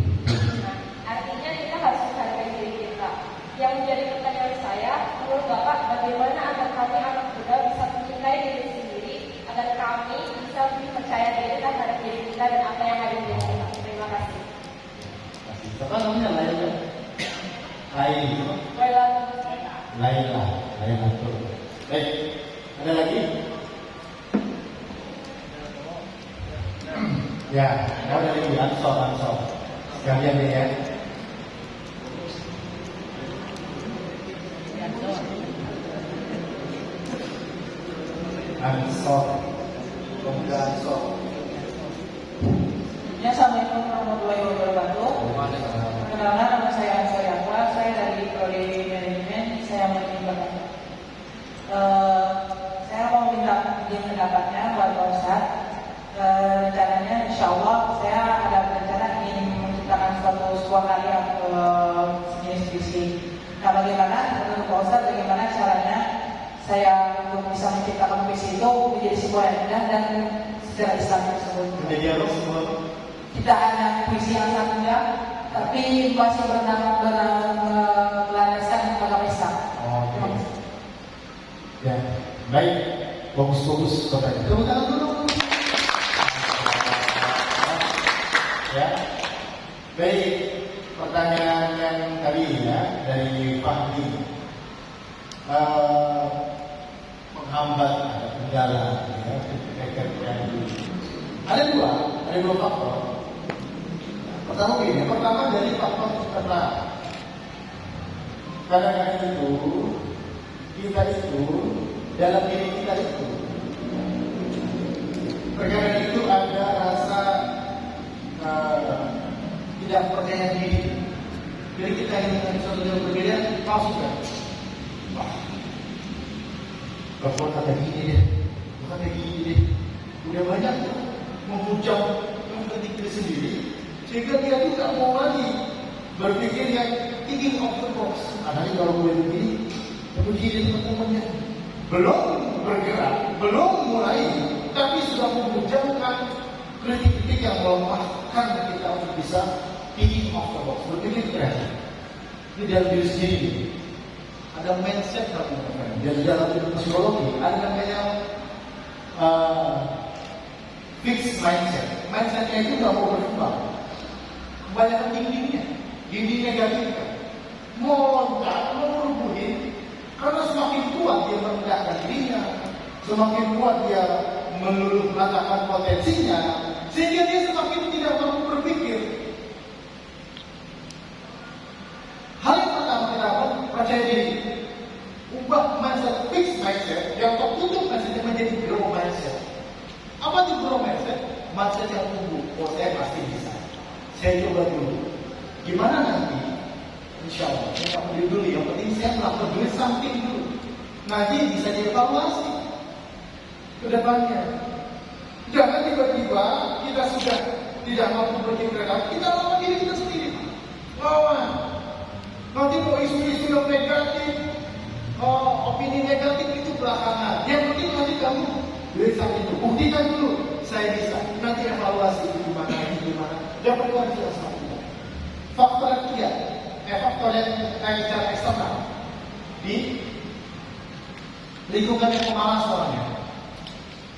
Nah, artinya kita harus menghargai diri kita. Yang menjadi pertanyaan saya, menurut Bapak, bagaimana agar kami anak muda bisa mencintai diri sendiri, agar kami bisa lebih percaya diri terhadap diri kita dan apa yang ada di diri kita. Terima kasih. Siapa namanya Laila? Laila. Laila tuh. Baik. Ada lagi? Ya, mau dari Ansor. Sekalian deh ya. Ansor. Pemuda Ansor. Assalamualaikum warahmatullahi wabarakatuh. Perkenalkan, nama saya Ansor Yaffa, saya dari Prodi Manajemen. Saya mau bertanya. Saya mau minta izin pendapatnya buat Pak Ustadz. Rencananya, insya Allah saya ada rencana ingin menciptakan sebuah karya sejenis puisi. Nah, bagaimana menurut Pak Ustadz, bagaimana caranya saya untuk bisa menciptakan puisi itu menjadi sebuah yang indah dan secara Islam tersebut? Menjadi apa semua? Tidak hanya puisi yang sangat indah, tapi masih berlandaskan agama Islam. Oke. Ya, baik. Bagus pertanyaan. Tepuk tangan dulu. Ya, baik. Pertanyaan yang tadi ya dari Fahmi. Menghambat ada kendala ya, ada dua faktor. Pertama dari faktor eksternal. Kadang-kadang kita dalam diri kita terkadang itu ada rasa tidak percaya diri. Jadi kita ingin sesuatu yang berbeda, palsu kan? Bapak kata gini deh, udah banyak memuja diri sendiri, sehingga dia tuh tak mau lagi berpikir yang thinking of the box. Karena kalau gue begini, begini teman-temannya belum bergerak, belum mulai, tapi sudah memujakan kritik-kritik yang melemahkan kita untuk bisa thinking of the box, berpikir kreatif. Ini dalam diri sendiri. Ada mindset dan dalam psikologi ada namanya fixed mindset. Mindsetnya itu nggak mau berkembang. Kebanyakan dinding negatif. meloncat, merubuhin, karena semakin kuat dia merendahkan dirinya, semakin kuat dia meluluh-lantakkan potensinya, sehingga dia semakin tidak mampu berpikir. Hal yang pertama kita percaya diri, ubah mindset, fixed mindset yang tertutup mindset menjadi grow mindset. Apa itu grow mindset? Mindset yang tumbuh. Oh, saya pasti bisa. Saya coba dulu. Gimana nanti? Insya Allah, saya nggak peduli dulu. Yang penting saya melakukan dulu something dulu. Nanti bisa dievaluasi ke depannya. Jangan tiba-tiba kita sudah tidak mampu berpikir, kita lawan diri kita sendiri. Lawan. Nanti mau isu-isu yang negatif, opini negatif itu belakangan. Yang penting nanti kamu dari saat itu buktikan dulu saya bisa. Nanti evaluasi gimana. Yang perlu harus jelaskan. Faktor ketiga, faktor yang secara eksternal di lingkungan yang pemalas orangnya,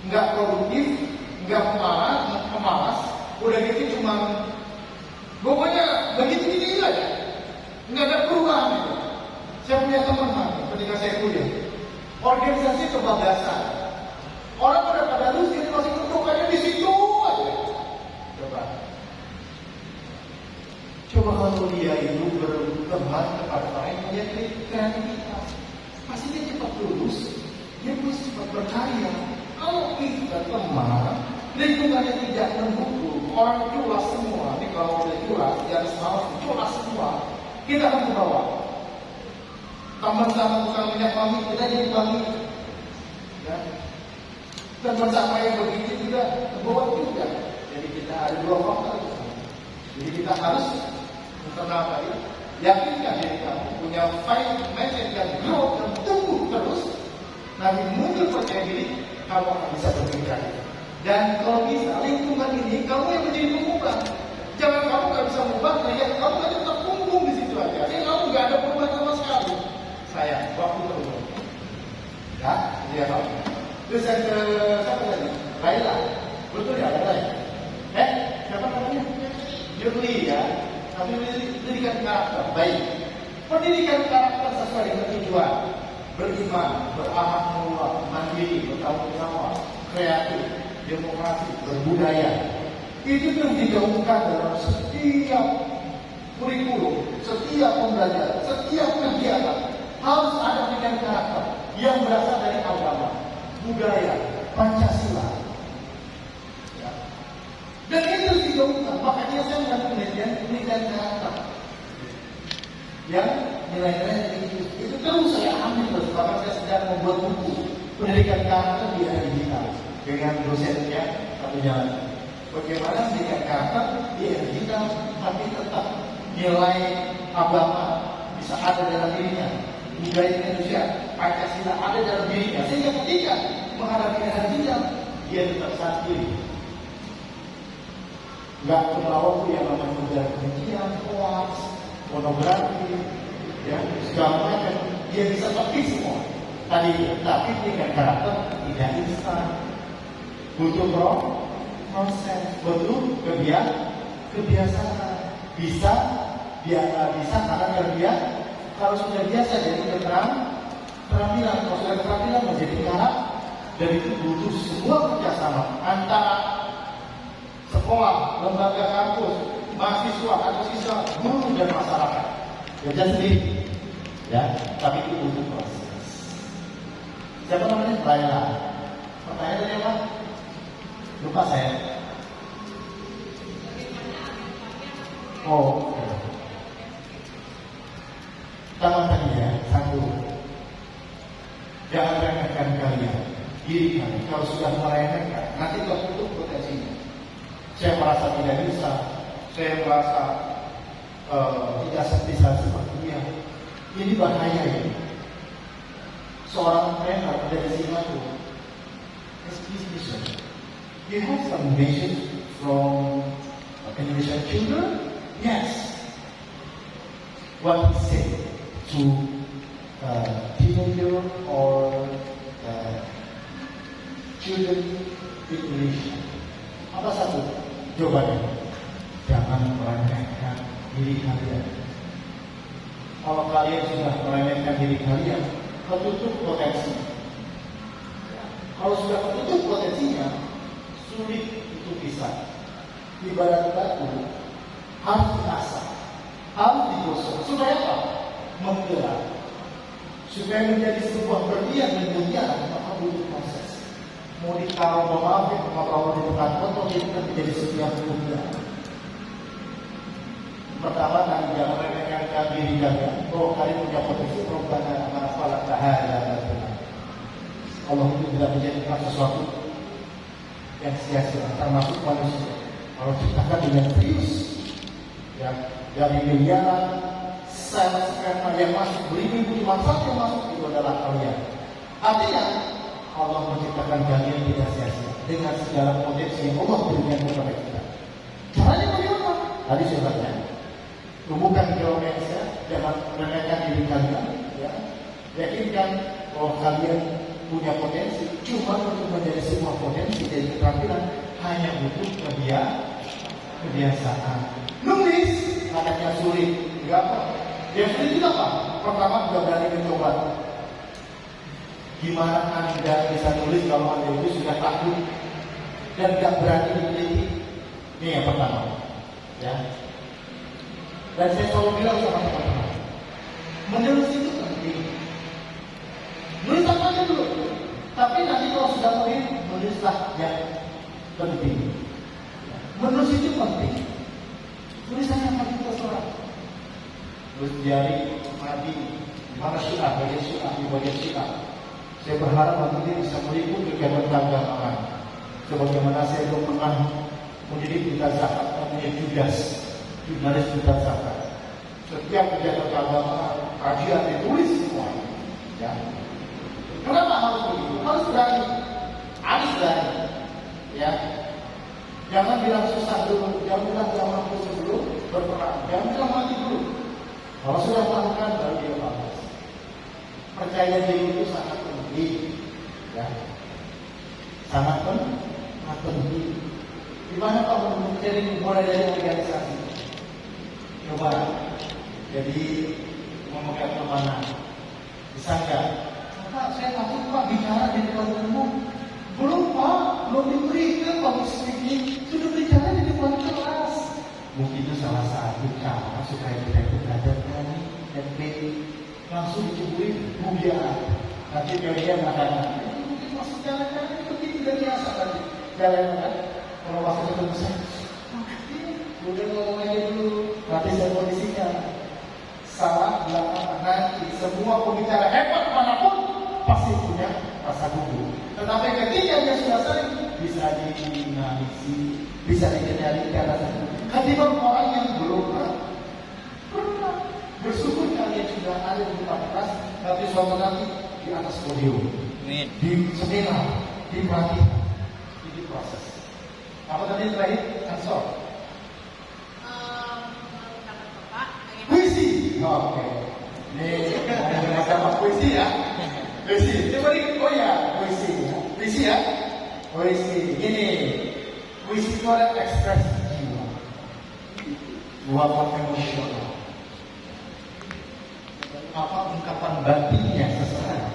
nggak produktif, nggak pemalas, udah gitu cuma pokoknya begitu aja, nggak ada perubahan itu. Saya punya teman ketika saya kuliah, organisasi kebablasan, orang pada lulus dia masih ketukannya di situ aja. Coba kalau dia itu berteman kepada lain, dia kreativitas, pasti dia cepat lulus, dia pasti cepat berkarya. Kalau kita teman, lingkungannya tidak mendukung, orang culas semua, ini kalau udah culas, yang semalas culas semua, kita akan ke bawah. Teman sama tukang minyak wangi, kita jadi wangi. Ya. Teman sama yang begitu juga ke bawah juga. Jadi kita ada dua faktor. Jadi kita harus kenapa ya? Yakinkan diri kamu punya fight mindset yang grow dan tumbuh terus. Nanti muncul percaya diri, kamu akan bisa berpikir. Dan kalau bisa lingkungan ini kamu yang menjadi pengubah. Jangan kamu nggak bisa mengubah, ya kamu aja tetap tumbuh di situ aja. Jadi kamu nggak ada perubahan sama sekali. Saya waktu berubah. Ya, dia tahu. Terus yang ke siapa tadi? Laila. Betul ya, Laila. Siapa namanya? Yurli ya. Kami pendidikan karakter baik. Pendidikan karakter sesuai dengan tujuan. Beriman, berakhlak mulia, mandiri, bertanggung jawab, kreatif, demokrasi, berbudaya. Itu yang digaungkan dalam setiap kurikulum, setiap pembelajaran, setiap kegiatan. Harus ada pendidikan karakter yang berasal dari agama, budaya, Pancasila. Dan itu digaungkan, makanya saya melakukan pendidikan karakter yang nilai-nilai itu terus saya ambil terus. Bahkan saya sedang membuat buku pendidikan karakter di era digital dengan dosennya satu jalan. Bagaimana pendidikan karakter di era digital tapi tetap nilai agama bisa ada dalam dirinya, budaya Indonesia, Pancasila ada dalam dirinya, sehingga ketika menghadapi era digital dia tetap santri. Nggak melawan yang namanya ujaran kebencian, hoax, pornografi, ya segala macam dia bisa tepi semua. Tadi tapi dengan karakter tidak instan, butuh proses, butuh kebiasaan. Bisa karena dia kalau sudah biasa jadi keterampilan, kalau sudah keterampilan menjadi karakter, dan itu butuh semua kerjasama antara sekolah, lembaga kampus, mahasiswa atau siswa, guru dan masyarakat. Kerja sendiri, ya, tapi itu butuh proses. Siapa namanya? Laila. Pertanyaan tadi apa? Lupa saya. Oh, pertama tadi ya, satu, jangan remehkan kalian, diri kalian. Kalau sudah meremehkan, nanti tertutup potensinya. Saya merasa tidak bisa, saya merasa tidak bisa seperti dia. Ini bahaya ini. Seorang trainer dari Singapura, excuse me sir, you have some message from Indonesian children? Yes. What he said to teenager or children in Indonesia. Apa satu? Jawabannya, jangan meremehkan diri kalian. Kalau kalian sudah meremehkan diri kalian, ketutup potensi. Kalau sudah ketutup potensinya, sulit untuk bisa. Ibarat batu harus diasah, harus digosok. Supaya apa? Menggerak. Supaya menjadi sebuah berlian dan berlian, maka butuh proses. Mau ditaruh pemabik, mau di depan kotor, itu kan menjadi sebuah berlian. Pertama, kali jangan meremehkan diri kalian. Bahwa kalian punya potensi perubahan amal salat bahaya. Allah itu tidak menjadikan sesuatu yang sia-sia, termasuk manusia. Kalau ciptakan dengan serius, ya, dari miliaran sel sperma yang masuk, beribu cuma satu yang masuk itu adalah kalian. Artinya Allah menciptakan kalian tidak sia-sia dengan segala potensi yang Allah berikan kepada kita. Caranya bagaimana? Tadi sebabnya tumbuhkan geometri, jangan meremehkan diri kalian. Ya. Yakinkan bahwa kalian punya potensi, cuma untuk menjadi sebuah potensi dari keterampilan hanya butuh kebiasaan. Nulis adanya sulit, enggak apa. Yang sulit itu apa? Pertama, sudah berani mencoba. Gimana Anda bisa nulis kalau Anda itu sudah takut dan tidak berani meneliti? Ini yang pertama. Ya. Dan saya selalu bilang sama teman-teman, menulis itu penting. Nulis apa aja dulu. Tapi nanti kalau sudah menulislah yang penting. Menulis itu penting. Tulisannya apa kita seorang? Terus jari madi, mana syiah, bagian syiah, di bagian syiah. Saya berharap nanti dia bisa meliput kegiatan keagamaan. Sebagaimana saya belum pernah menjadi duta zakat, namanya jurnalis duta zakat. Setiap kegiatan keagamaan, kajian ditulis semua. Ya. Kenapa harus begitu? Harus berani. Harus berani. Ya. Jangan bilang susah dulu, jangan bilang gak mampu sebelum berperang, jangan bilang mati dulu. Kalau sudah melakukan baru dia bagus. Percaya diri itu sangat penting. Ya. Sangat penting. Gimana Pak mencari mulai dari organisasi? Coba. Jadi memegang kemana? Bisa nggak? Pak, saya takut Pak bicara di depan umum. Belum Pak, belum diberikan public speaking, sudah bicara di depan kelas. Mungkin itu salah satu cara supaya kita itu belajar berani dan pede. Langsung diceburin bugian. Nanti dia mengatakan, itu mungkin masuk jalan-jalan itu tidak biasa tadi. Jalan kan? Kalau masuk ke besar, udah ngomong aja dulu. Nanti saya kondisinya salah belakang nanti semua pembicara hebat manapun pasti punya rasa gugup. Tetapi ketika dia sudah sering bisa dianalisi, bisa dikendalikan rasa gugup. Ketimbang orang yang belum pernah bersyukur kalian sudah ada di tempat kelas, tapi suatu nanti di atas podium, di seminar, di pelatihan, di proses. Apa tadi terakhir? Ansor. Puisi. Oke. Ini ada puisi ya. Puisi. Coba oh ya, puisi. Puisi ya. Puisi. Ini puisi itu ada ekspresi jiwa. Luapan emosional. Apa ungkapan batinnya seseorang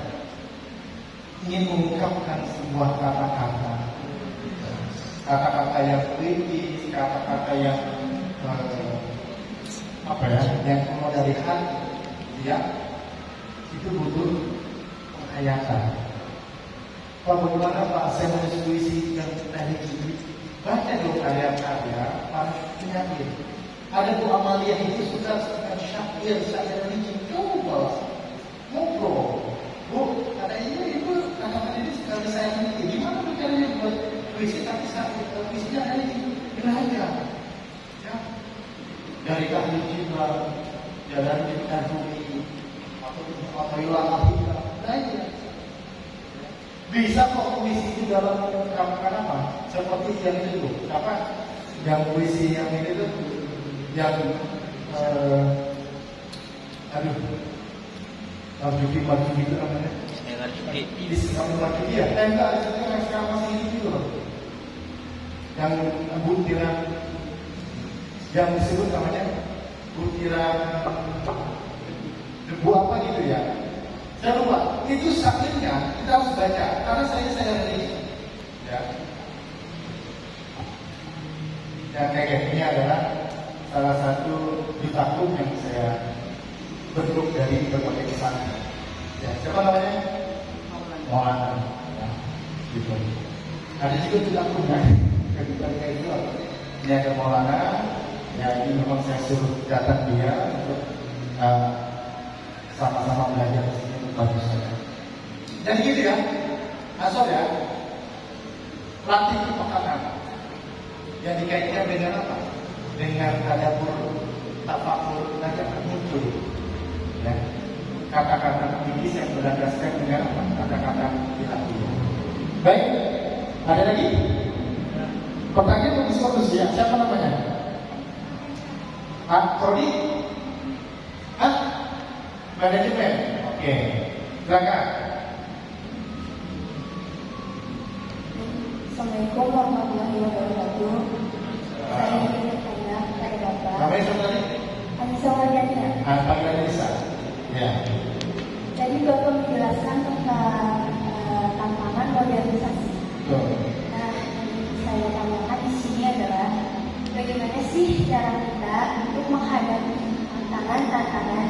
ingin mengungkapkan sebuah kata-kata. Kata-kata yang kritis, kata-kata yang yang keluar dari hati, ya, itu butuh penghayatan. Bagaimana Pak saya menulis puisi yang tadi itu? Baca dong karya-karya para penyair. Ada Bu Amalia itu suka syair licin. Coba ngobrol. Bu, ada ibu kata-kata ini sekali saya ini. Gimana caranya buat puisi tapi puisinya ada ini belajar. Ya. Dari Kahli Cibra, dari Cibra Bumi, atau Ilham Ahika, belajar. Bisa kok puisi itu dalam rangka apa? Seperti yang itu, apa? Yang puisi yang ini tuh, yang Marjuki itu namanya. Marjuki ya? Enggak, itu yang sekarang masih hidup itu loh. Yang butiran, yang disebut namanya butiran debu apa gitu ya. Saya lupa. Itu saklingnya kita harus baca karena saya religi. Ya. Dan kayak ini adalah salah satu ditakum yang saya bentuk dari berbagai pesantren. Ya, siapa namanya? Maulana. Ya, gitu. Ada juga ditakum kan? Kebutuhan kayak itu. Ini ada Maulana. Ya, ini memang saya suruh datang dia untuk sama-sama belajar di sini bagus saja. Jadi gitu ya, asal ya, latih kepekanan yang dikaitkan dengan apa? Dengan tadabbur, tafakur, nanti akan muncul. Ya, kata-kata fikih yang berlandaskan dengan apa? Kata-kata ilahiyah. Baik, ada lagi? Pertanyaan bagus-bagus ya. Siapa namanya? Prodi? Manajemen? Oke. Silakan. Assalamualaikum warahmatullahi wabarakatuh. Saya ingin bertanya kepada Bapak. Namanya saudari? Anissa Wardania. Panggilan Anissa. Ya. Jadi Bapak menjelaskan tentang tantangan modernisasi. Betul. Nah, yang saya tanyakan di sini adalah bagaimana sih cara kita untuk menghadapi tantangan-tantangan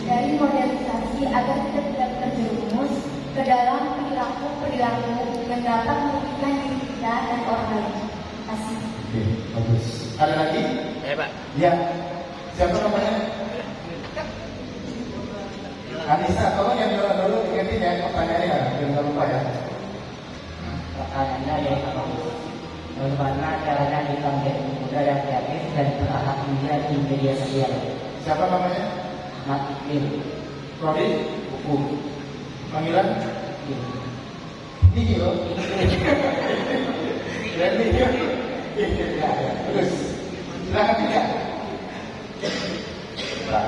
dari modernisasi agar kita tidak terjerumus ke dalam perilaku yang dapat merugikan diri kita dan orang lain. Terima kasih. Oke, bagus. Ada lagi? Pak. Ya. Siapa namanya? Anissa, tolong yang dulu ingetin ya pertanyaannya, jangan lupa ya. Pertanyaannya yaitu bagaimana caranya kita menjadi pemuda yang kreatif dan berakhlak mulia di media sosial? Siapa namanya? Ahmad Iklim. Prodi? Hukum. Panggilan? Ini loh. Dan ini. Ya, terus. Silakan tidak. Pak,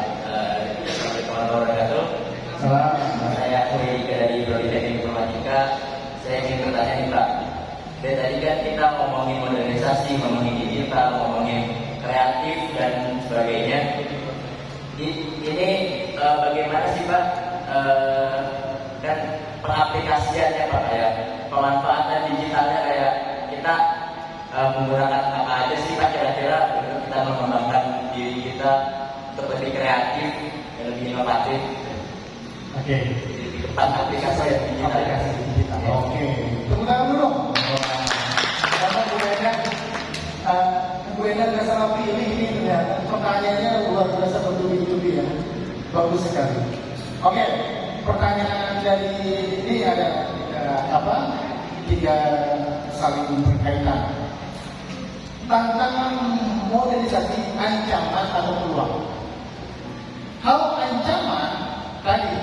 Assalamualaikum warahmatullahi wabarakatuh. Salam. Saya Kuri dari Prodi Teknik Informatika. Saya ingin bertanya nih Pak. Dari tadi kan kita ngomongin modernisasi, ngomongin digital, ngomongin kreatif dan sebagainya. Ini bagaimana sih Pak? Dan pengaplikasiannya Pak, kayak pemanfaatan digitalnya kayak kita menggunakan apa aja sih Pak kira-kira untuk kita mengembangkan diri kita untuk lebih kreatif dan lebih inovatif. Oke. Di tempat aplikasi yang digital. Aplikasi digital. Oke. Tepuk tangan dulu. Karena Bu Enda nggak salah pilih ini ya. Pertanyaannya luar biasa bertubi-tubi ya. Bagus sekali. Oke. Pertanyaan dari ini ada tiga saling berkaitan. Tantangan modernisasi, ancaman atau peluang. Kalau ancaman tadi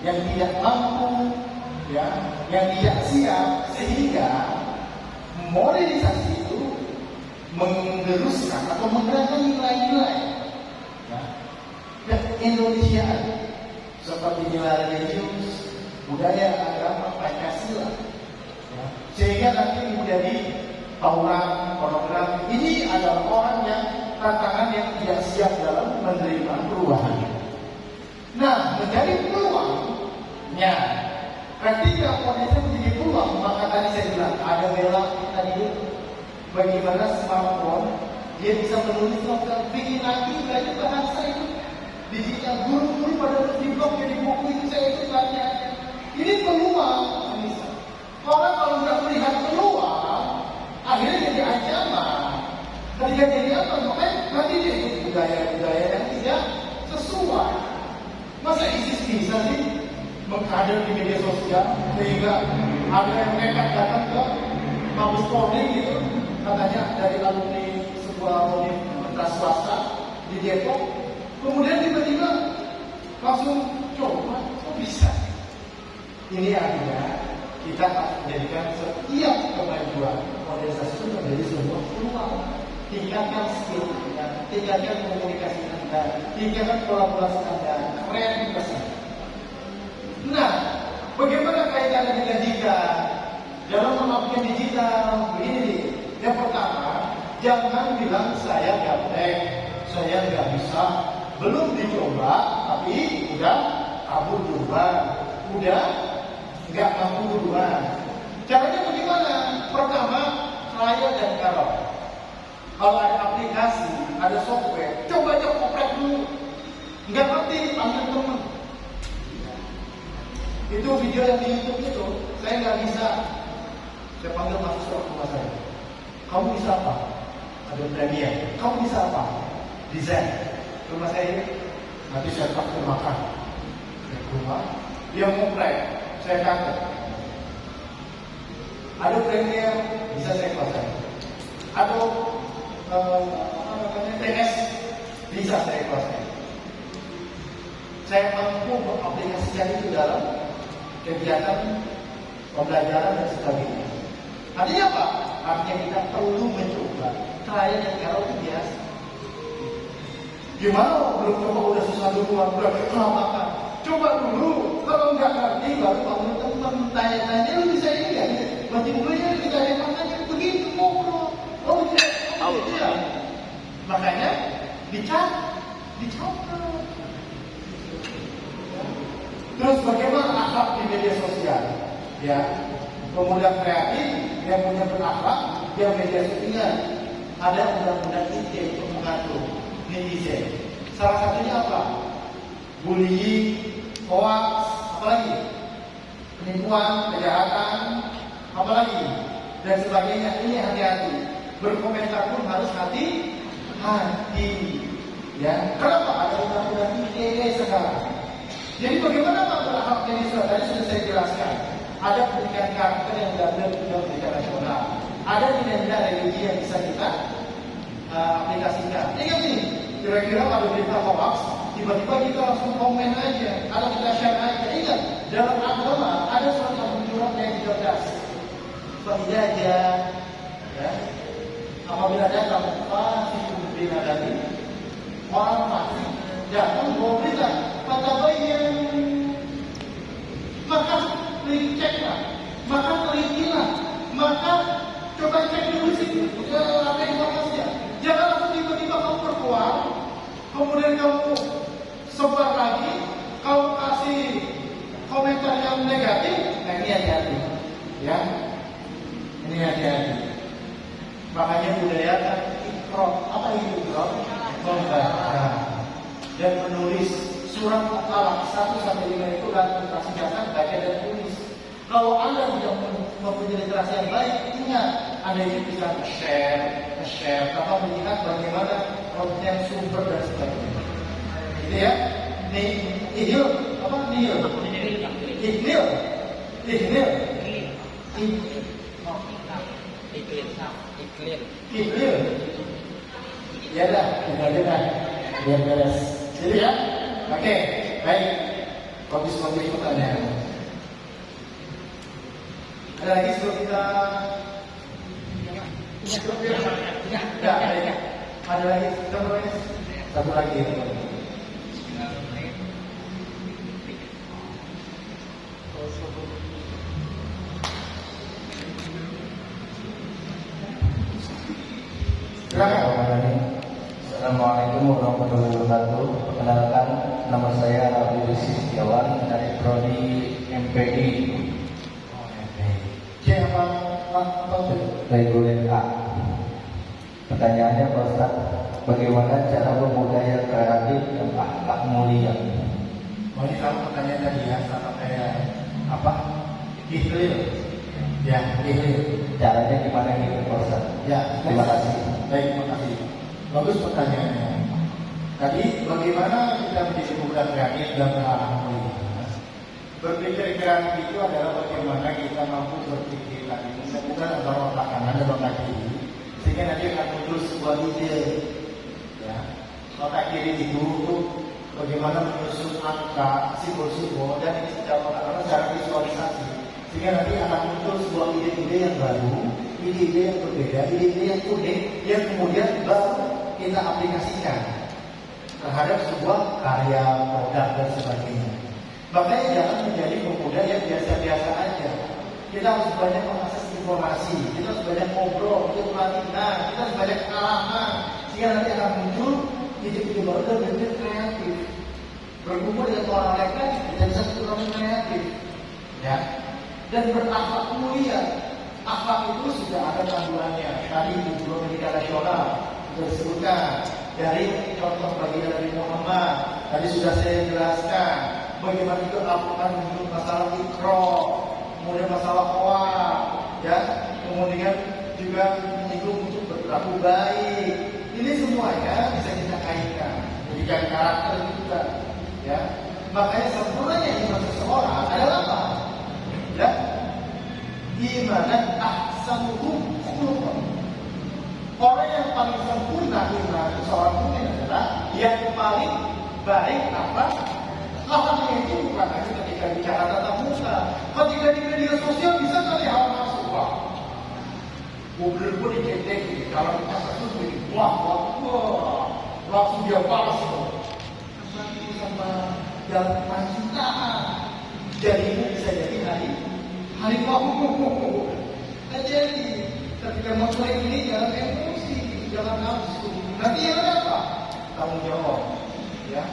yang tidak mampu, ya, yang tidak siap, sehingga modernisasi itu menggeruskan atau menggerakkan nilai-nilai ya, keindonesiaan seperti nilai religius, budaya, agama, Pancasila, ya, sehingga nanti menjadi tawuran, pornografi. Ini adalah orang yang tantangan yang tidak siap dalam menerima perubahan. Nah, menjadi peluangnya, ketika kondisi menjadi peluang, maka tadi saya bilang ada bela tadi itu bagaimana smartphone dia bisa menulis novel, bikin lagi belajar bahasa itu digital, guru-guru pada di blog jadi buku itu saya itu tanya. Ini peluang, bisa. Orang kalau nggak melihat peluang, akhirnya jadi ancaman. Ketika jadi apa? Makanya nanti dia ikut budaya-budaya yang tidak sesuai. Masa ISIS bisa sih mengkader di media sosial sehingga ada yang nekat datang ke Mabes Polri gitu, katanya dari alumni sebuah universitas swasta di Depok, kemudian tiba-tiba langsung coba, kok bisa? Ini artinya kita harus menjadikan setiap kemajuan modernisasi itu menjadi sebuah peluang. Tingkatkan skill Anda, tingkatkan komunikasi Anda, tingkatkan kolaborasi Anda, kreativitas Anda. Nah, bagaimana kaitannya dengan digital? Dalam memakai digital, begini. Yang pertama, jangan bilang saya gaptek, saya nggak bisa, belum dicoba, tapi udah kabur duluan, udah nggak mampu duluan. Caranya bagaimana? Pertama, trial dan error. Kalau ada aplikasi, ada software, coba aja oprek dulu. Nggak ngerti, panggil teman. Itu video yang di YouTube itu, saya nggak bisa. Saya panggil mahasiswa rumah saya. Kamu bisa apa? Ada Premiere. Kamu bisa apa? Desain. Rumah saya ini, nanti saya pakai makan. Saya ke rumah, dia ngoprek, saya kantor. Ada Premiere, bisa saya kuasai. Atau TS, bisa saya kuasai. Saya mampu mengaplikasikan itu dalam kegiatan pembelajaran dan sebagainya. Artinya apa? Artinya kita perlu mencoba. Trial dan error itu biasa. Gimana belum coba udah susah duluan, udah kelabakan. Coba dulu, kalau nggak ngerti baru panggil teman, tanya-tanya lu bisa ini nggak? Mati mulanya kita yang makanya begitu ngobrol. Oh iya. Makanya dicatat. Terus bagaimana akhlak di media sosial? Ya, pemuda kreatif yang punya berakhlak, yang media sosial. Ada undang-undang ITE untuk mengatur netizen. Salah satunya apa? Bullying, hoax, apalagi penipuan, kejahatan, apalagi dan sebagainya. Ini hati-hati. Berkomentar pun harus hati-hati. Ya, kenapa ada undang-undang ITE sekarang? Jadi bagaimana Pak berakhlak media sosial? Tadi sudah saya jelaskan. Ada pendidikan karakter yang diambil dalam pendidikan nasional. Ada nilai-nilai religi yang bisa kita aplikasikan. Ingat nih, kira-kira ada berita hoax, tiba-tiba kita langsung komen aja, atau kita share aja. Ingat, dalam agama ada surat Al-Hujurat ayat 13. Faidah aja, ya. Apabila datang fasiqun binadamin, orang fasik datang bawa berita, fatabayyan, maka ceklah, maka telitilah, maka coba cek dulu situ, apa informasinya. Jangan langsung tiba-tiba kamu berkuar, kemudian kamu sebar lagi, kamu kasih komentar yang negatif. Nah ini hati-hati, ya. Ini hati-hati. Makanya budayakan ikro, apa itu ikro? Membaca dan menulis. Surat Al-Alaq 1-5 itu adalah literasi dasar baca dan tulis. Kalau Anda tidak mempunyai literasi yang baik, ingat Anda ini bisa share, tanpa melihat bagaimana konten sumber dan sebagainya. Gitu ya. Ihnil. Ya dah, kita biar beres. Jadi ya. Oke, baik. Bagus pertanyaan. Ada lagi sebelum kita? Ya, baik. Ada lagi? Satu lagi. Assalamualaikum warahmatullahi wabarakatuh. Perkenalkan, nama saya Rabi Rizky Setiawan dari Prodi MPI. Siapa? Reguler A. Pertanyaannya Pak Ustaz, bagaimana cara pemuda yang kreatif dan akhlak mulia? Oh ini kalau pertanyaan tadi ya, sama kayak apa? Ihlil. Ya, ihlil. Caranya gimana gitu Pak Ustaz? Ya, Terima kasih. Baik, terima kasih. Bagus pertanyaannya. Tadi bagaimana kita menjadi pemuda kreatif dan berakhlak mulia? Berpikir kreatif itu adalah bagaimana kita mampu berpikir lagi, bukan antara otak kanan dan otak kiri, sehingga nanti akan muncul sebuah ide. Ya, otak kiri itu bagaimana menyusun angka, simbol-simbol, dan ini secara visualisasi, sehingga nanti akan muncul sebuah ide-ide yang baru, ide-ide yang berbeda, ide-ide yang unik, yang kemudian baru kita aplikasikan terhadap sebuah karya, produk, dan sebagainya. Makanya jangan menjadi pemuda yang biasa-biasa aja. Kita harus banyak mengakses informasi, kita harus banyak ngobrol, kita pelatihan, kita harus banyak pengalaman, sehingga nanti akan muncul ide-ide baru dan berpikir kreatif. berkumpul dengan orang lain kan kita bisa berkumpul kreatif, ya. Dan berakhlak mulia. Akhlak itu sudah ada panduannya. Tadi di Buku Pendidikan Nasional sudah disebutkan dari contoh baginda Nabi Muhammad. Tadi sudah saya jelaskan bagaimana itu Al-Quran untuk masalah ikro, kemudian masalah qawar, ya, kemudian juga menyinggung untuk berlaku baik. Ini semuanya bisa kita kaitkan, jadikan karakter juga, ya. Makanya sempurnanya iman seseorang adalah apa? Ya, imanan ahsanuhum khuluqan. Orang yang paling sempurna iman seorang mukmin adalah yang paling baik apa? Lawannya itu bukan hanya ketika bicara tatap muka, ketika di media sosial bisa kali hal masuk, wah, mobil pun diketek, kalau kita kasus begini, wah, langsung dia balas itu, sama jalan cintaan. Jadi bisa jadi hari kamu jadi ketika mau mulai ini jangan emosi, jangan nafsu. Nanti yang ada apa? Tanggung jawab, ya.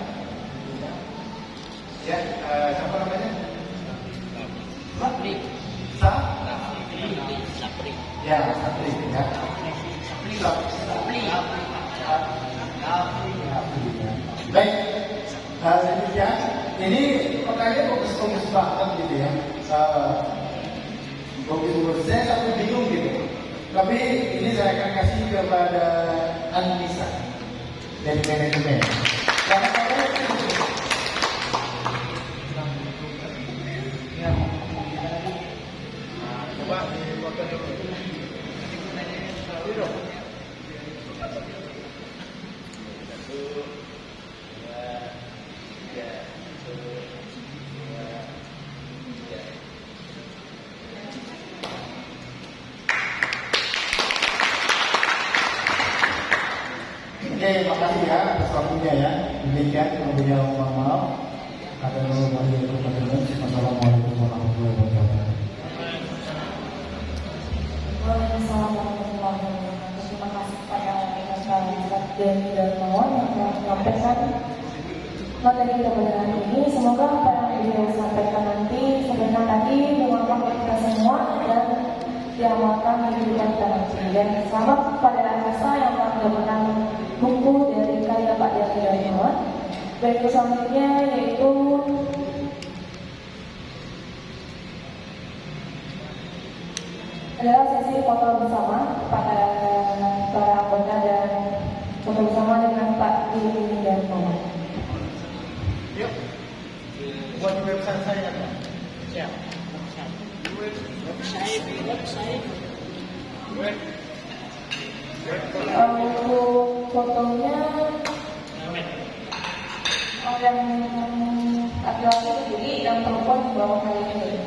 Ya, siapa namanya? Sapri. Sapri. Ya, Sapri. Ya. Sapri. Baik, selanjutnya ini pertanyaannya fokus banget gitu ya. Fokus saya sampai bingung gitu. Tapi ini saya akan kasih kepada Anissa dari manajemen. Karena saya coba foto dulu. Oke, makasih ya atas waktunya ya. Demikian kemudian mohon maaf. Assalamualaikum warahmatullahi wabarakatuh. Waalaikumsalam warahmatullahi wabarakatuh. Terima kasih kepada Ustaz Denny Darmawan yang telah menyampaikan materi kita pada hari ini. Semoga apa yang beliau sampaikan nanti sebenarnya tadi memanfaatkan kita semua dan diamalkan di kehidupan kita nanti. Dan selamat kepada Anissa yang telah mendapatkan buku dari karya Pak Denny Darmawan. Baik, selanjutnya yaitu adalah sesi foto bersama pada para anggota dan foto bersama dengan Pak Denny Darmawan. Yuk, buat website saya kan? Siap. Untuk fotonya yang laki-laki sendiri, yang perempuan di bawah kali ini.